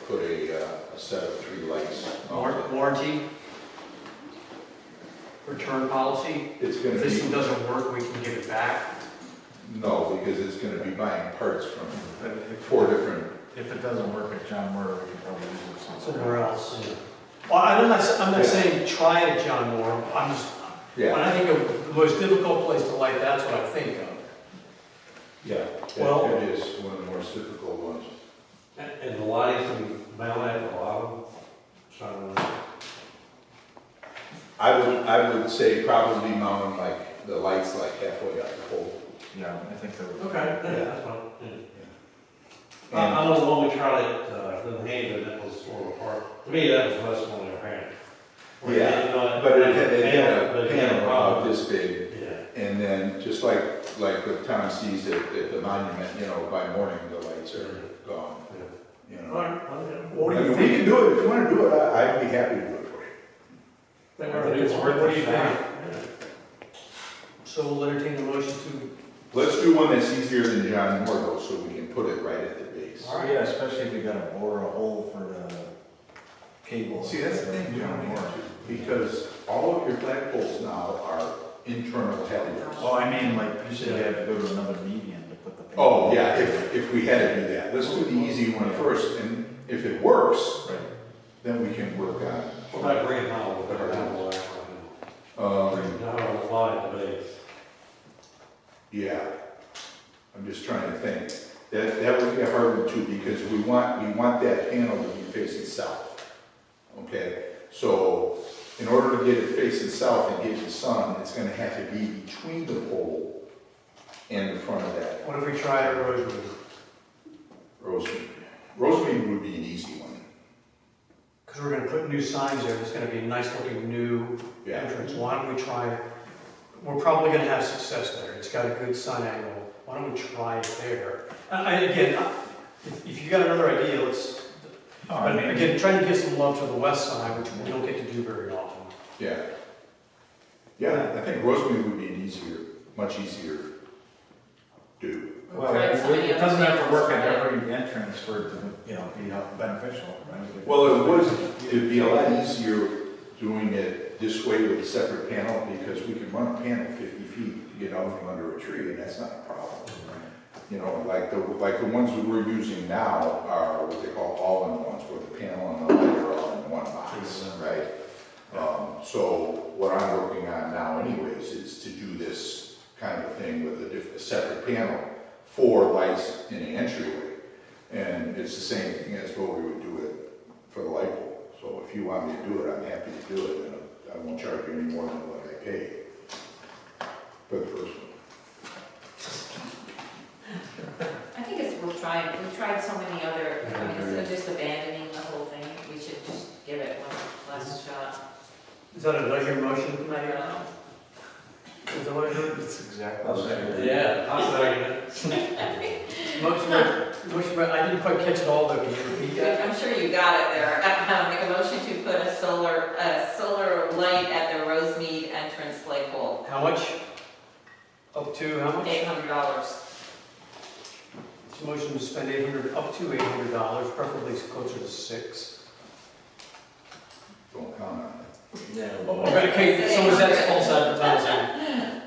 put a set of 3 lights. Warranty? Return policy? It's gonna If this one be, doesn't work, we can give it back. no, because it's gonna be buying parts from But if, 4 different, if it doesn't work at John Moore, we can probably use it Somewhere else. Well, I'm not saying try it, John Moore. I'm just, when yeah, I think of the most difficult place to light, that's what I think of. yeah. Well- It is one of the most difficult ones. And the lights and mount at the bottom, so, I would say probably mounting like the lights like halfway up the pole. Yeah, I think that would. okay, yeah, that's fine. Yeah. And- I know when we tried it, in the hand, and it was sort of hard. To me, that was less than their hand. Yeah, but it had but a it had a panel problem. about this big, Yeah. and then just like what Tom sees at the monument, you know, by morning the lights are gone, you know. What I do you mean, we think? can do it, if you wanna do it, I'd be happy to do it for you. What do you think? So we'll entertain the motion to, Let's do one that's easier than John Moore though, so we can put it right at the base. All right. Yeah, especially if you gotta bore a hole for the cable. See, that's the thing, John Moore, because all of your flagpoles now are internal halyards. Oh, I mean, like, you said you had to go to another medium to put the. Oh, yeah, if we had to do that. Let's do the easy one first, and if it works, Right. then we can work on it. What about green hollow, better have a light right Um, now? No, light at the base. yeah, I'm just trying to think. That would be a hard one too, because we want that panel to be facing south. Okay, so in order to get it facing south and get the sun, it's gonna have to be between the pole and the front of that. what if we try it at Rosewood? Rosemead. Rosemead would be an easy one. Because we're gonna put new signs there, it's gonna be a nice looking new Yeah. entrance. Why don't we try it? We're probably gonna have success there. It's got a good sun angle. Why don't we try it there? And again, if you got another idea, let's, I mean, again, trying to give some love to the west side, which we don't get to do very often. Yeah. Yeah, I think Rosemead would be an easier, much easier do. well, Tried so many it doesn't other have to work at things. every entrance for it to, be beneficial, right? Well, it'd be a lot easier doing it this way with a separate panel, because we can run a panel 50 feet to get out from under a tree, and that's not a problem. You know, like the ones that we're using now are what they call all-in-ones, where the panel and the light are all in one box, right? So what I'm working on now anyways is to do this kind of thing with a separate panel for lights in the entryway. And it's the same thing as what we would do it for the light pole. So if you want me to do it, I'm happy to do it, and I won't charge you any more than what I paid for the first one. I think it's worth trying. We've tried so many other, I mean, instead of just abandoning the whole thing, we should just give it one last shot. Is that a your motion? I don't know. Is that what I heard? That's exactly. I'll second it. Yeah, I second it. Motion, I didn't quite catch it all though. Can you repeat that? I'm sure you got it there. Make a motion to put a solar light at the Rosemead entrance flagpole. How much? Up to how much? $800. It's a motion to spend up to $800, preferably closer to $600. Don't count on it. Okay, so is that false advertising?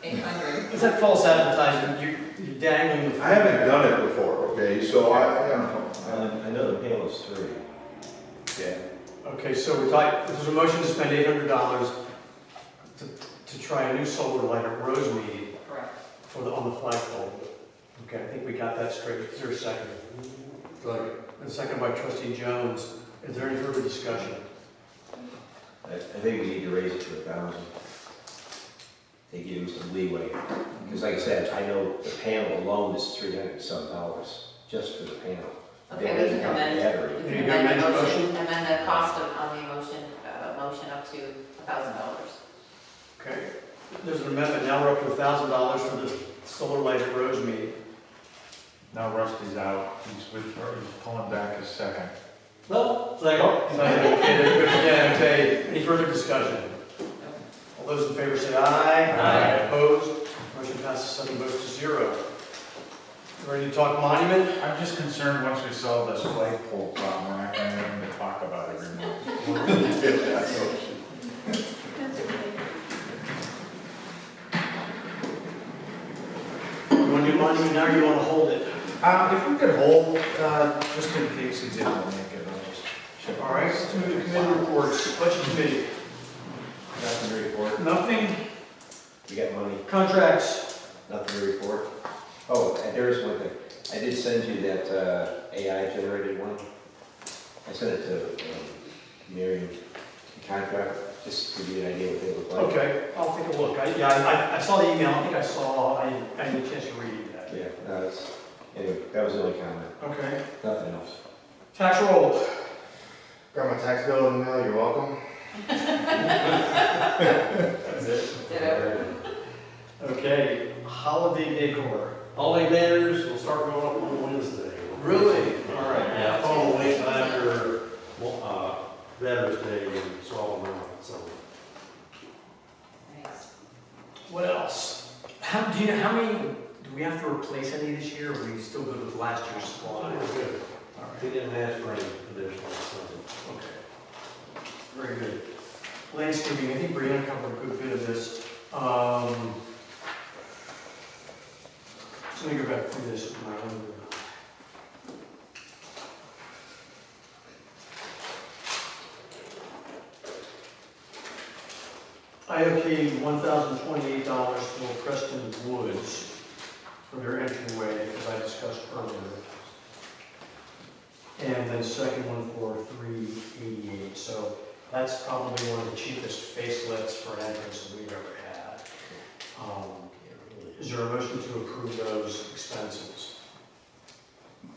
800. Is that false advertising? You're dangling the. I haven't done it before, okay, so I don't know. I know the panel is 3. Yeah. Okay, so there's a motion to spend $800 to try a new solar light at Rosemead Correct. on the flagpole. Okay, I think we got that straight. Is there a second? And second by trustee Jones. Is there any further discussion? I think we need to raise it to 1,000. They give him some leeway. Because like I said, I know the panel alone is $300 some just for the panel. Okay, That we doesn't can count the amend, battery. we Can can you amend amend the your motion, motion? amend the cost on the motion up to $1,000. Okay, there's an amendment. Now we're up to $1,000 for the solar light at Rosemead. Now Rusty's out, he's pulling back his second. No, second. Okay, any further discussion? All those in favor say aye. Aye. Opposed? Motion passes 7 votes to 0. Ready to talk monument? I'm just concerned once we solve this flagpole problem, we're not gonna have anything to talk about it anymore. You want to do monument now or you want to hold it? If we could hold, just in case he didn't make it, I'll just check. All right, let's move to committee reports. Budget committee. Nothing to report. Nothing. We got money. Contracts. Nothing to report. Oh, and there is one thing. I did send you that AI generated one. I sent it to Miriam, the contract, just to give you an idea what they look like. Okay, I'll take a look. I saw the email. I think I didn't get a chance to read that. Yeah, no, anyway, that was the only comment. Okay. Nothing else. Tax roll. Got my tax bill in the mail, you're welcome. Ditto. Okay, holiday decor. Holiday banners will start going up on Wednesday. Really? All right. Yeah, following week after, Veterans Day and Swallow Mountain, so. Nice. What else? Do you know how many, do we have to replace any this year, or are we still good with last year's supply? We're good. All right. He didn't ask for any additional, so. Okay. Very good. Landscaping, I think Brianna covered a good bit of this. So let me go back through this with my own. I okayed $1,028 for Preston Woods for their entryway, as I discussed earlier. And then second one for $388. So that's probably one of the cheapest facelifts for an entrance that we've ever had. Is there a motion to approve those expenses?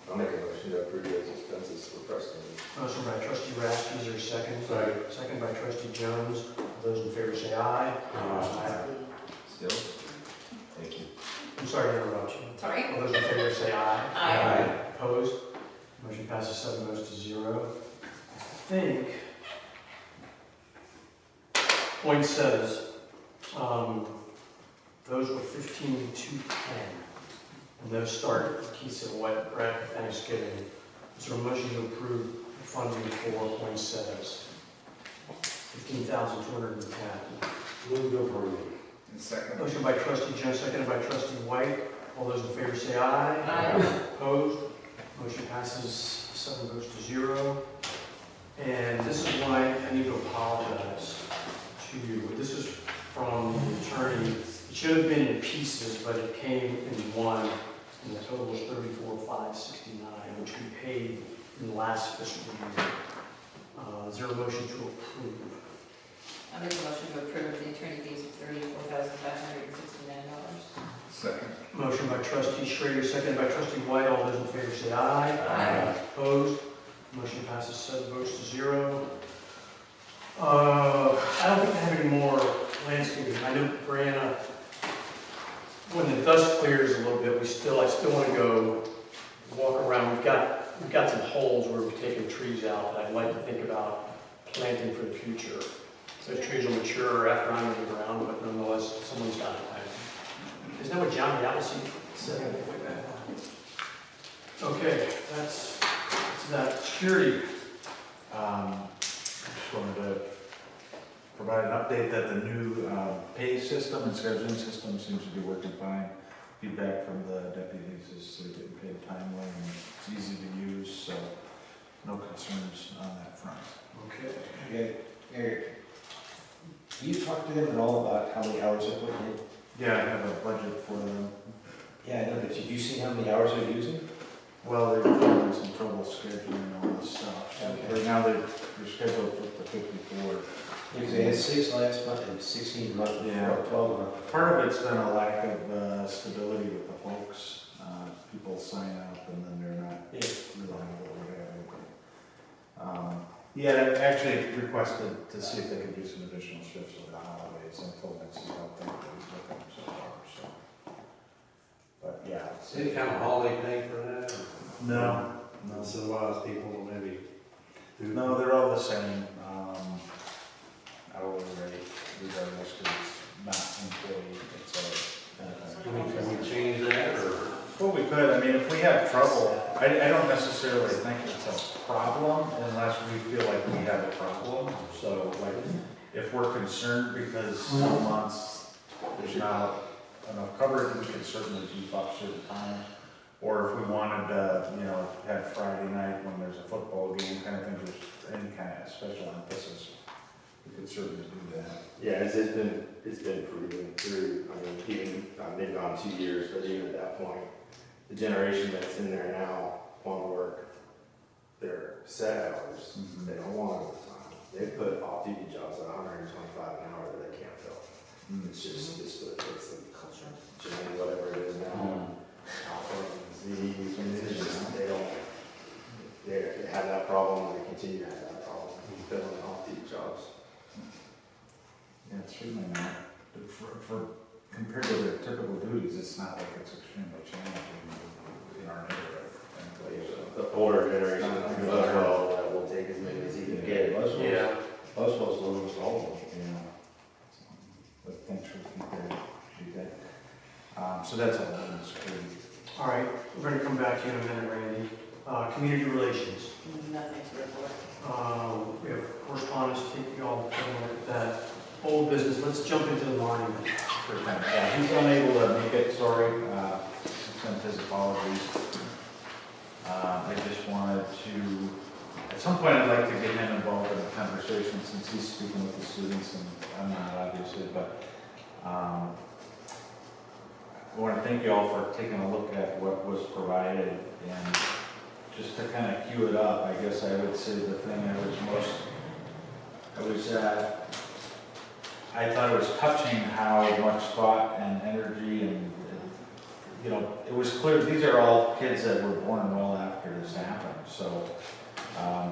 I'll make a motion to approve those expenses for Preston. Motion by trustee Rathke, is there a second? Second. Second by trustee Jones. All those in favor say aye. Still? Thank you. I'm sorry to interrupt you. Sorry. All those in favor say aye. Aye. Opposed? Motion passes 7 votes to 0. I think, point says, those were 15 to 10. And those start, Keith said, right after Thanksgiving. Is there a motion to approve funding for poinsettias? 15,210. Move to approve. Second. Motion by trustee Jones, seconded by trustee White. All those in favor say aye. Aye. Opposed? Motion passes 7 votes to 0. And this is why I need to apologize to you. This is from the attorney. It should have been in pieces, but it came in one. And the total was $34,569, which we paid in the last fiscal year. Is there a motion to approve? I make a motion to approve the attorney fees of $34,569. Second. Motion by trustee Schrader, seconded by trustee White. All those in favor say aye. Aye. Opposed? Motion passes 7 votes to 0. I don't think I have any more landscaping. I know, Brianna, when the dust clears a little bit, I still want to go walk around. We've got some holes where we've taken trees out that I'd like to think about planting for the future. Those trees will mature after I'm in the ground, but nonetheless, someone's got to plant them. Isn't that what John Yallacy said? Okay, that's that. Security. I just wanted to provide an update that the new pay system and scheduling system seems to be working fine. Feedback from the deputies is they're getting paid timely and it's easy to use, so no concerns on that front. Okay. Okay, Eric, do you talk to them at all about how many hours they're putting in? Yeah, I have a budget for them. Yeah, I know, but did you see how many hours they're using? Well, they're having some trouble scheduling all this stuff. Okay. Right now, they're scheduled for 54. Because they had 6 last month and 16 month, Yeah. or 12 month. Part of it's been a lack of stability with the folks. People sign up and then they're not reliable or whatever. Yeah, I actually requested to see if they could do some additional shifts over the holidays. I told them to see how things with them so far, so. But yeah. Any kind of holiday pay for that? No. Incentivize people to maybe do. No, they're all the same. Hourly rate regardless, because we could, I mean, if we have trouble, I don't necessarily think it's a problem unless we feel like we have a problem. So like, if we're concerned because some months there's not enough coverage, we can certainly keep up certain time. Or if we wanted to, you know, have Friday night when there's a football game kind of thing, there's any kind of special emphasis, we could certainly do that. Yeah, it's been proven through, I mean, even, I've been gone 2 years, but even at that point, the generation that's in there now want to work their set hours. Mhm. They don't want overtime. They put off-duty jobs at 125 an hour that they can't fill. It's just, it's the culture, whatever it is now. Alpha and Z, it's just, they don't, they have that problem, they continue to have that problem, filling off-duty jobs. Yeah, it's certainly not, for compared to their typical duties, it's not like it's extremely challenging in our neighborhood. The older generation, well, will take as many as he can get. Yeah. Most folks live in Snowball. Yeah. But thanks for feedback. So that's all on security. All right, we're gonna come back to you in a minute, Randy. Community relations. Nothing to report. We have correspondence, take you all with that. Old business, let's jump into the monument. Yeah, he's unable to make it, sorry, sent his apologies. I just wanted to, at some point I'd like to get him involved in the conversation since he's speaking with the students and I'm not obviously, but I want to thank you all for taking a look at what was provided and just to kind of cue it up, I guess I would say the thing I thought it was touching how much thought and energy and, you know, it was clear, these are all kids that were born well after this happened. So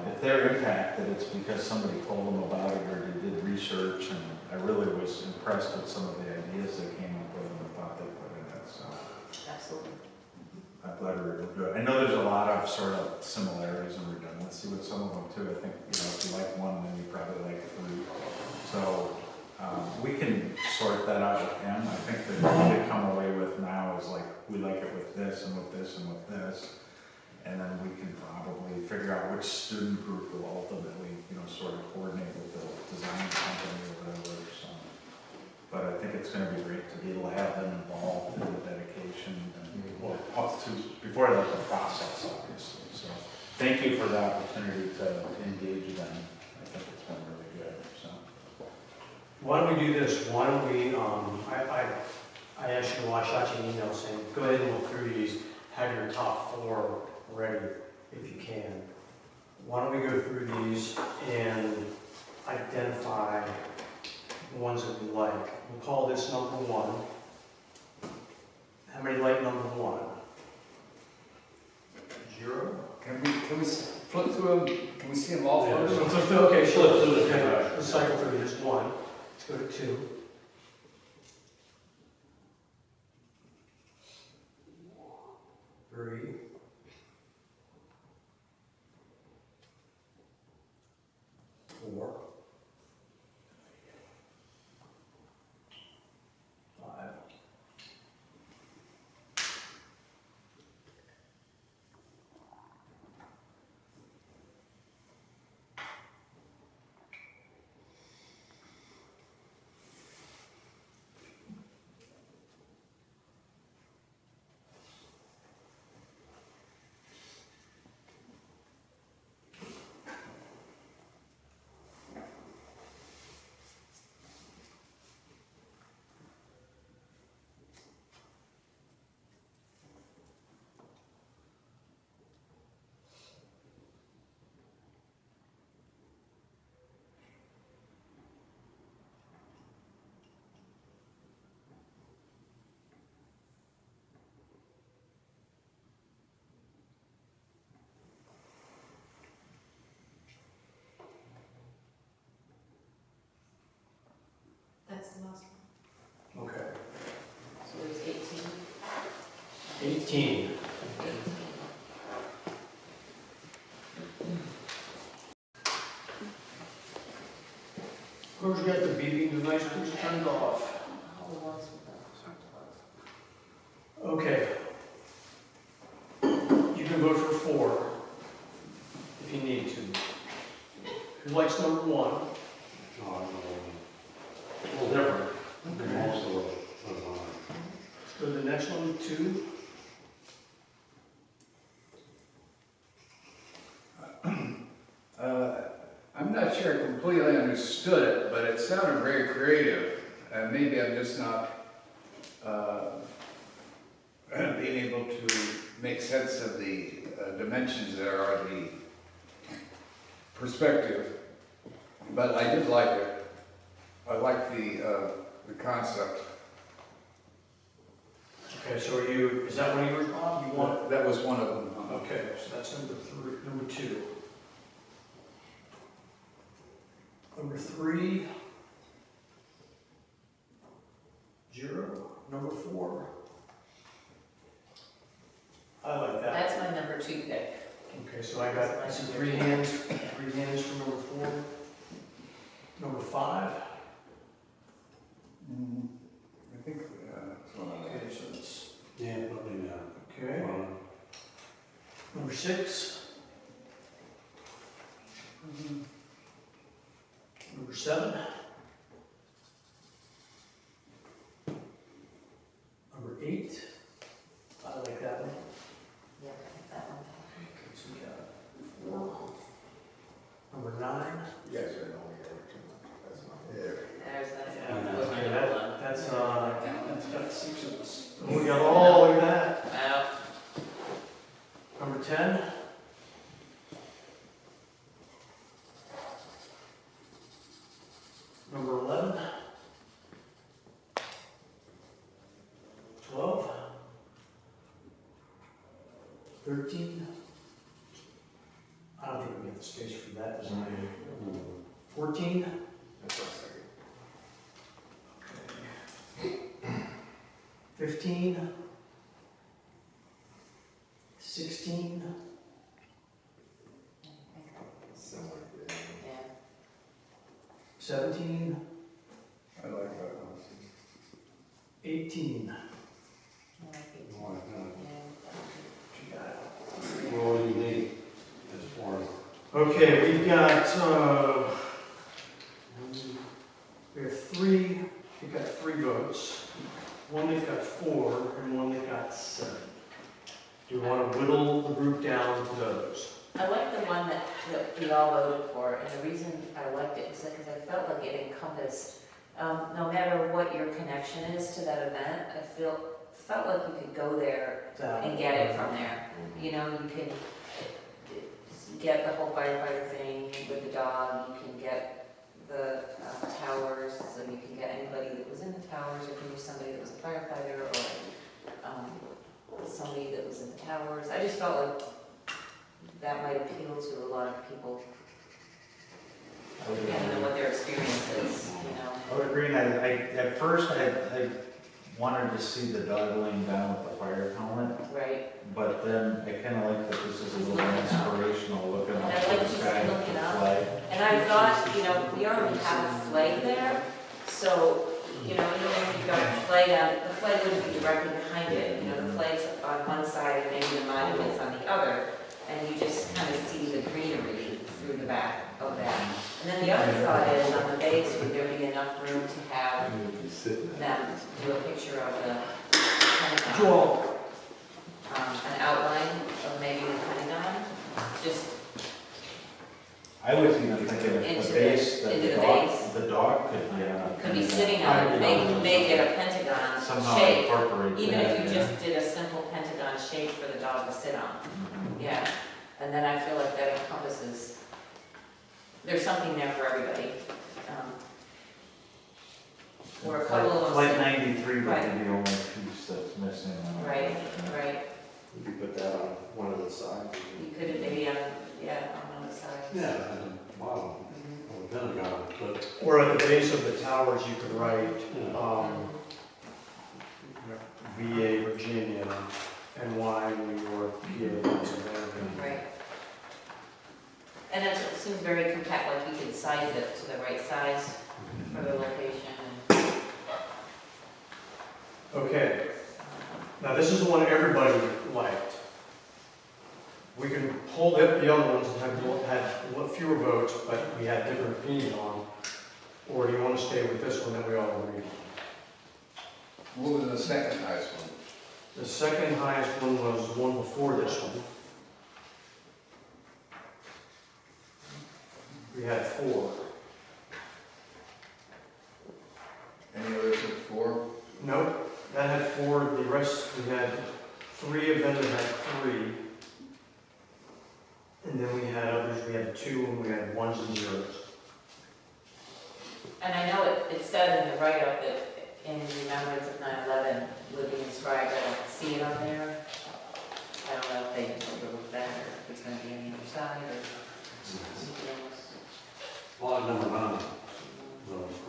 if they're impacted, it's because somebody told them about it or they did research, and I really was impressed with some of the ideas they came up with and the thought they put in it. So Absolutely. I'm glad we were able to do it. I know there's a lot of sort of similarities and redundancy with some of them too. I think, you know, if you like one, then you probably like three. So we can sort that out with him. I think that what we come away with now is like, we like it with this and with this and with this. And then we can probably figure out which student group will ultimately, you know, sort of coordinate with the design company or whatever. So, but I think it's going to be great to be able to have them involved in the dedication and up to, before I let the process, obviously. So thank you for the opportunity to engage them. I think it's been really good. So. Why don't we do this? Why don't we, I asked you, well, I shot you an email saying, go ahead and look through these, have your top 4 ready if you can. Why don't we go through these and identify the ones that we like? We'll call this number 1. How many like number 1? 0? Can we flip through them? Can we see them all Yeah. first? Okay, sure. Flip through the Okay, let's cycle through just 1. Let's go to 2. 3. 4. 5. That's the last one. Okay. So it was 18. 18. Who's got the BB devices turned off? All the ones with the. Okay. Who likes number 1? No, I don't know. A little different than most of the, Let's go to the next one, 2. I'm not sure I completely understood it, but it sounded very creative. Maybe I'm just not being able to make sense of the dimensions there or the perspective. But I did like it. I like the concept. Okay, so are you, is that one of yours, Bob? You want? That was one of them. Okay, so that's number 2. Number 3. 0. Number 4. I like that. That's my number 2 pick. Okay, so I got some 3 hands for number 4. Number 5. I think that's one of Okay, so that's, yeah, put me down. okay. Number 6. Number 7. Number 8. I like that one. Yeah, that one. Okay, so we got 4. Number 9. You guys are only over too much. That's not fair. There's that. Yeah, that's got 6 of us. Oh, we got all of that. Well, Number 10. Number 11. 12. 13. I don't think we have the space for that design. 14. That's what I was thinking. 15. 16. Similar to that. yeah. 17. I like that one. 18. I like it. No, I don't. Yeah. She got it. What do you need as far as? Okay, we've got, we have 3, we've got 3 votes. One that got 4 and one that got 7. Do we want to whittle the group down to those? I like the one that we all voted for, and the reason I liked it was because I felt like it encompassed, no matter what your connection is to that event, I felt like you could go there and get it from there. You know, you can get the whole firefighter thing with the dog, you can get the towers, so you can get anybody that was in the towers, or can be somebody that was a firefighter, or somebody that was in the towers. I just felt like that might appeal to a lot of people, depending on what their experience is, you know. I would agree, and at first I wanted to see the dog laying down with the fire helmet, Right. but then I kind of like that this is a little more inspirational, looking And up I to like the just sky with looking the up. flag. And I thought, you know, we already have a flag there, so, you know, even if you've got a flag out, the flag wouldn't be directly behind it. You know, the flag's on one side and maybe the monument's on the other, and you just kind of see the greenery through the back of that. And then the other thought is, on the base, would there be enough room to have them do a picture of the Pentagon? Joel. An outline of maybe the Pentagon, just I was even thinking Into of the the- base, that into the the dog, base. the dog could be on a. could be sitting on it, make it a Pentagon Somehow shape. incorporate Even that, if you yeah. just did a simple pentagon shape for the dog to sit on, yeah. And then I feel like that encompasses, there's something there for everybody. Or a couple of them. Flight sit- 93 would Right. be the only piece that's missing. Right, right. We could put that on one of the sides. You could maybe on, on the side. Yeah, at the bottom of the Pentagon, but, Or at the base of the towers, you could write, VA Virginia, NY New York, PA Pennsylvania. Right. And it seems very compact, like you could size it to the right size for the location. Okay, now this is the one everybody liked. We can hold up the other ones that had fewer votes, but we had different opinions on. Or do you want to stay with this one that we all agree on? What was the second highest one? The second highest one was the one before this one. We had 4. Any others at 4? Nope, that had 4. The rest, we had 3 of them that had 3. And then we had others, we had 2 and we had 1s and 0s. And I know it said in the write-up that in remembrance of 9/11 would be inscribed, I don't see it on there. I don't know if they overlooked that, or if it's gonna be on the other side, or something else. Lot number 9,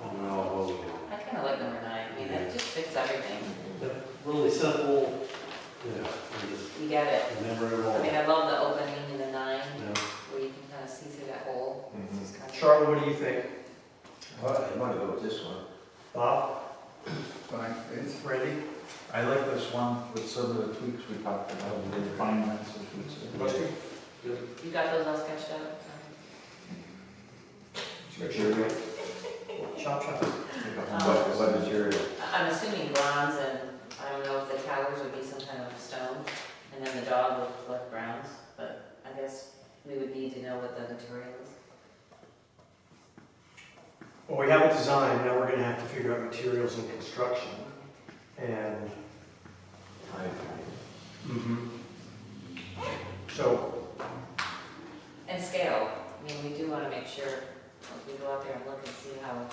on all voting. I kinda like number 9, I mean, that just fits everything. Really simple, yeah, and just You get it. remember it I all. mean, I love the opening in the 9, Yeah. where you can kinda see through that hole. It's just kinda- Charlie, what do you think? I want to go with this one. Bob? Fine, it's Randy? I like this one with some of the tweaks we talked about, the refinements, as we said. Rusty? You got those all sketched out? Material? Chop chop. What material? I'm assuming bronze, and I don't know if the towers would be some kind of stone, and then the dog would collect browns, but I guess we would need to know what the material is. Well, we have a design, now we're gonna have to figure out materials and construction. And, so, And scale, I mean, we do want to make sure, like, we go out there and look and see how,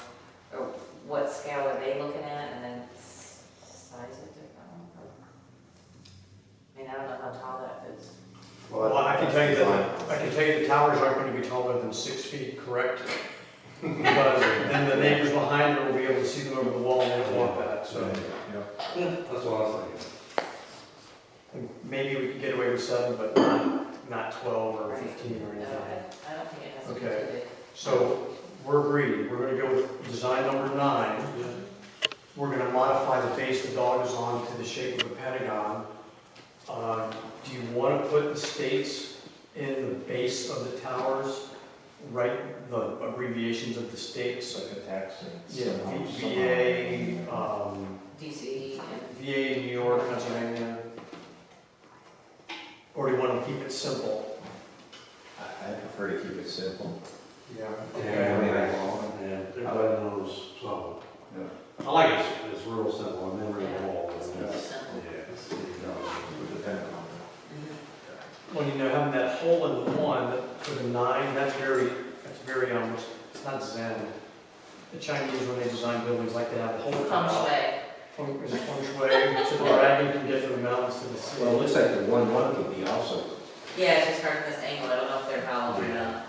or what scale are they looking at, and then size it different. I mean, I don't know how tall that is. well, I can tell you the towers aren't gonna be taller than 6 feet, correct? Because then the neighbors behind it will be able to see them over the wall, and they don't want that, so. Yeah, that's what I was thinking. Maybe we could get away with 7, but not 12 or 15 or No, anything. I don't think it has to be Okay. too big. So, we're agreed, we're gonna go with design number 9. We're gonna modify the base the dog is on to the shape of a pentagon. Do you wanna put the states in the base of the towers? Write the abbreviations of the states? Like a tax. Yeah, VA, DC, and VA, New York, Pennsylvania. Or do you want to keep it simple? I prefer to keep it simple. Yeah. Yeah, Okay. everybody knows, so. I like it, it's real simple, I never Yeah. get all. it's Yeah. simple. With the Pentagon. Well, you know, having that hole in one for the 9, that's very, it's not zen. The Chinese, when they design buildings, like to have a hole. Feng shui. Is it feng shui, so the dragon can get from the mountains to the sea. Well, it looks like the 1-1 could be also. Yeah, it's just hard from this angle, I don't know if they're hollow or not.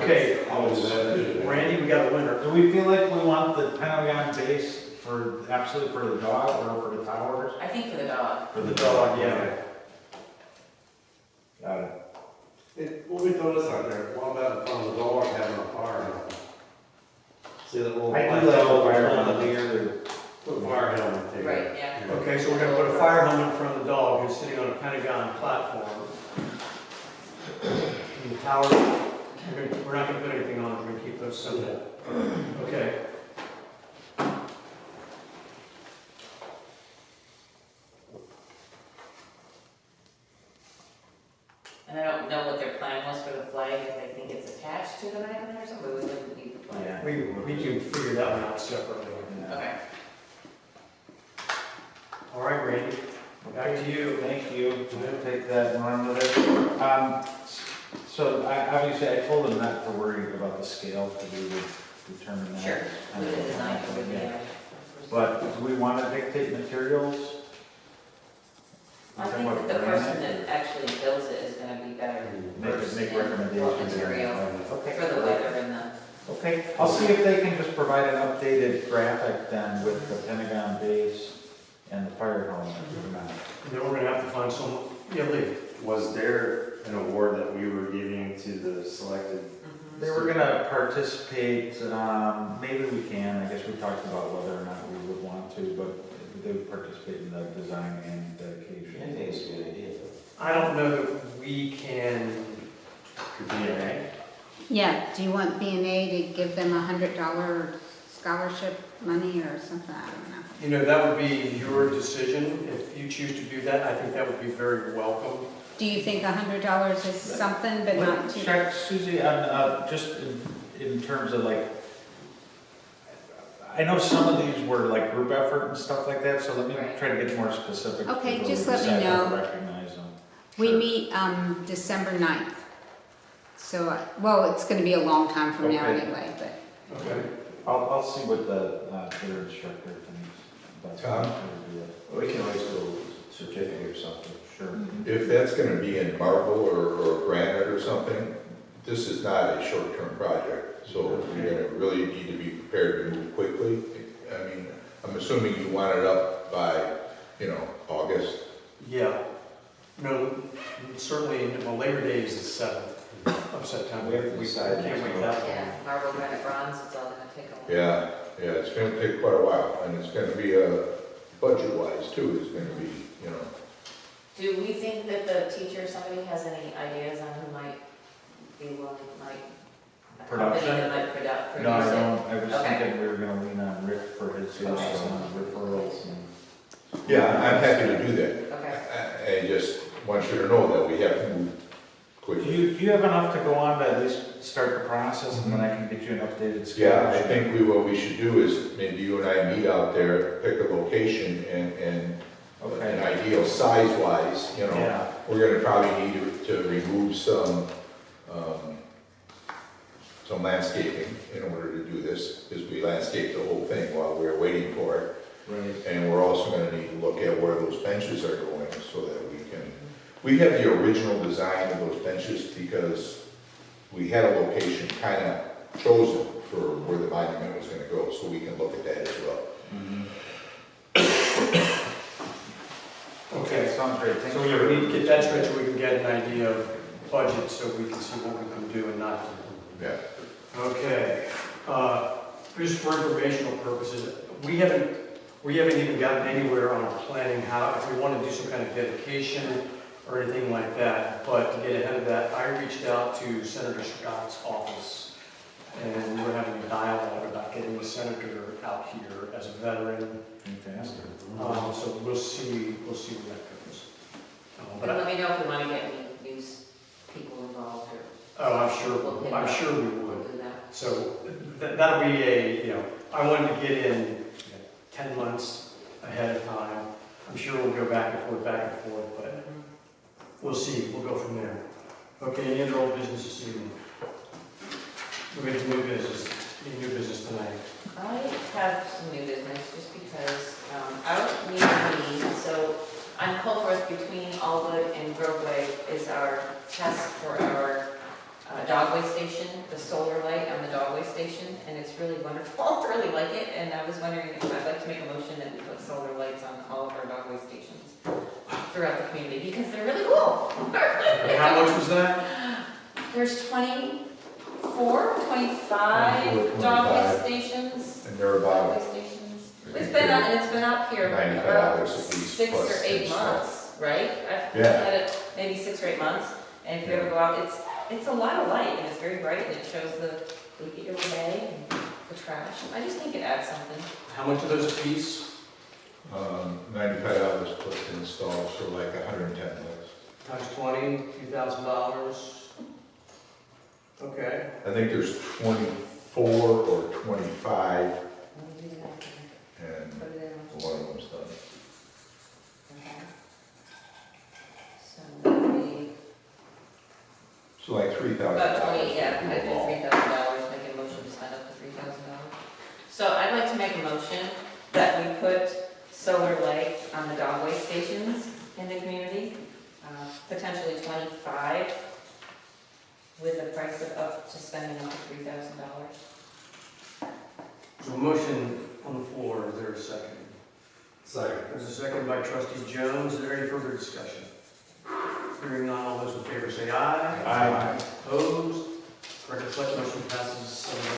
Okay, Always that. Randy, we got a winner. Do we feel like we want the Pentagon base for, absolutely for the dog or for the towers? I think for the dog. For the Dog, dog, yeah. okay. Got it. What we throw this out there, what about in front of the dog having a fire helmet? See that little. I do black like dog the fire on helmet the- here. Put a fire helmet there. Right, yeah. Okay, so we're gonna put a fire helmet in front of the dog who's sitting on a Pentagon platform. And the tower, we're not gonna put anything on it, we're gonna keep those simple. Okay. And I don't know what their plan was for the flag, if they think it's attached to the island or something, we wouldn't need the flag. Yeah. We can figure that one out separately. Okay. All right, Randy, back to you. Thank you. We'll take that and run with it. So obviously I told them not to worry about the scale because we would determine that. Sure, with the design, with the, Yeah. But do we want to dictate materials? I think that the person that actually builds it is gonna be better Make versed in recommendations. what material Okay. for the weather and the, Okay, I'll see if they can just provide an updated graphic then with the Pentagon base and the fire helmet. And then we're gonna have to find some, yeah, Lee. Was there an award that we were giving to the selected? They were gonna participate, maybe we can, I guess we talked about whether or not we would want to, but they would participate in the design and I dedication. think it's a good idea. I don't know that we can, Yeah, do you want B&A to give them $100 scholarship money or something? I don't know. you know, that would be your decision. If you choose to do that, I think that would be very welcome. Do you think $100 is something, but not too? Check, Susie, on, just in terms of like, I know some of these were like group effort and stuff like that, so let me try to get more specific. Okay, before just we let me decide how to know. Recognize them. We Sure. meet December 9th. So, well, it's going to be a long time from now Okay. anyway, but. Okay. I'll see what the their instructor thinks. Tom? We can always do a certificate or something. Sure. If that's gonna be in marble or granite or something, this is not a short-term project, so you're gonna really need to be prepared to move quickly. I mean, I'm assuming you want it up by, August. Yeah. No, certainly, well, Labor Day is the 7th of September. We have to decide can't next wait month. that long. Yeah, marble, granite, bronze, it's all gonna take a while. Yeah, it's gonna take quite a while, and it's gonna be, budget-wise too, it's gonna be, Do we think that the teacher, somebody has any ideas on who might be willing, Production? company that might produce No, I it? don't, I was Okay. thinking we were gonna lean on Rick for his referrals and. Yeah, I'm happy to do that. Okay. I just want you to know that we have to move Do quickly. you have enough to go on to at least start the process, and then I can get you an updated schedule? Yeah, I think what we should do is maybe you and I meet out there, pick a location and an Okay. ideal size-wise, Yeah. we're gonna probably need to remove some landscaping in order to do this, because we landscaped the whole thing while we were waiting for it. Right. And we're also gonna need to look at where those benches are going so that we have the original design of those benches because we had a location kind of chosen for where the monument was gonna go, so we can look at that as well. Okay. Sounds great. Thanks So for- we need to get that straight so we can get an idea of budget so we can see what we can do and not do. Yeah. Okay, just for informational purposes, we haven't even gotten anywhere on our planning how, if we want to do some kind of dedication or anything like that, but to get ahead of that, I reached out to Senator Scott's office, and we were having a dialogue about getting the senator out here as a veteran, Fantastic. so we'll see where that goes. But And let me know if we wanna get any news people involved or. oh, I'm sure we would. We'll do that. So that'll be I wanted to get in 10 months ahead of time. I'm sure we'll go back and forth, but we'll see, we'll go from there. Okay, any other old business this evening? We're going to new business, any new business tonight? I have some new business just because out near me, so on Colforth between Allwood and Groveway is our test for our dogway station, the solar light on the dogway station, and it's really wonderful. I really like it, and I was wondering if I'd like to make a motion that we put solar lights on all of our dogway stations throughout the community because they're really cool. How much was that? There's 24, 25 dogway stations. And they're about Dogway stations. It's been up here $95 about at least 6 plus or 8 install. months, right? I've Yeah. had it maybe 6 or 8 months, and if you ever go out, it's a lot of light, and it's very bright, and it shows the leaky away and the trash. I just think it adds something. How much are those a piece? $95 plus install, so like $110. Times 20, $2,000. Okay. I think there's 24 or 25, Let me do that. and Put it in. one of them's done. Okay. So that'd be So like $3,000. about 20, yeah, I did overall. $3,000, make a motion to spend up to $3,000. So I'd like to make a motion that we put solar lights on the dogway stations in the community, potentially 25, with a price of up to spending up to $3,000. There's a motion on the floor, is there a second? Second. There's a second by trustee Jones, is there any further discussion? Hearing none, all those in favor say aye. Aye. Opposed? Record reflect motion passes